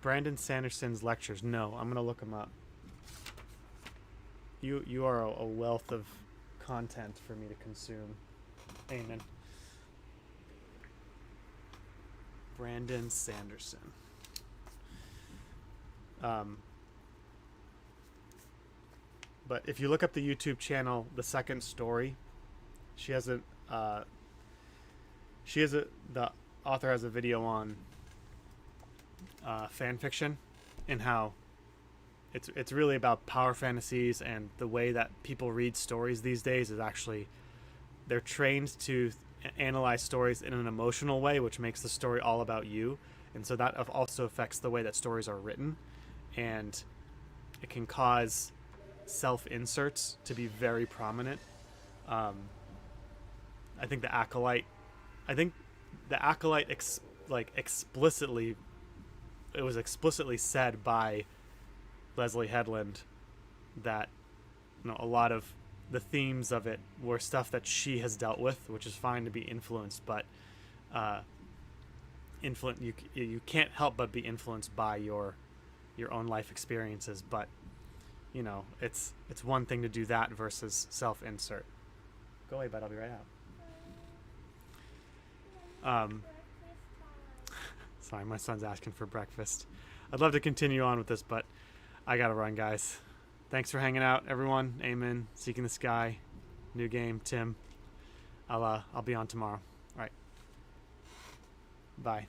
Brandon Sanderson's lectures. No, I'm gonna look them up. You are a wealth of content for me to consume. Amen. Brandon Sanderson. But if you look up the YouTube channel, The Second Story, the author has a video on fan fiction, and how it's really about power fantasies, and the way that people read stories these days is actually they're trained to analyze stories in an emotional way, which makes the story all about you, and so that also affects the way that stories are written, and it can cause self-inserts to be very prominent. I think the Acolyte explicitly, it was explicitly said by Leslie Headland that a lot of the themes of it were stuff that she has dealt with, which is fine to be influenced, but you can't help but be influenced by your own life experiences. But it's one thing to do that versus self-insert. Go away, bud. I'll be right out. Sorry, my son's asking for breakfast. I'd love to continue on with this, but I gotta run, guys. Thanks for hanging out, everyone. Amen. Seeking the Sky, new game. Tim. I'll be on tomorrow. All right. Bye.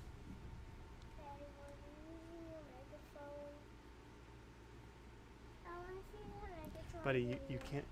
Buddy, you can't.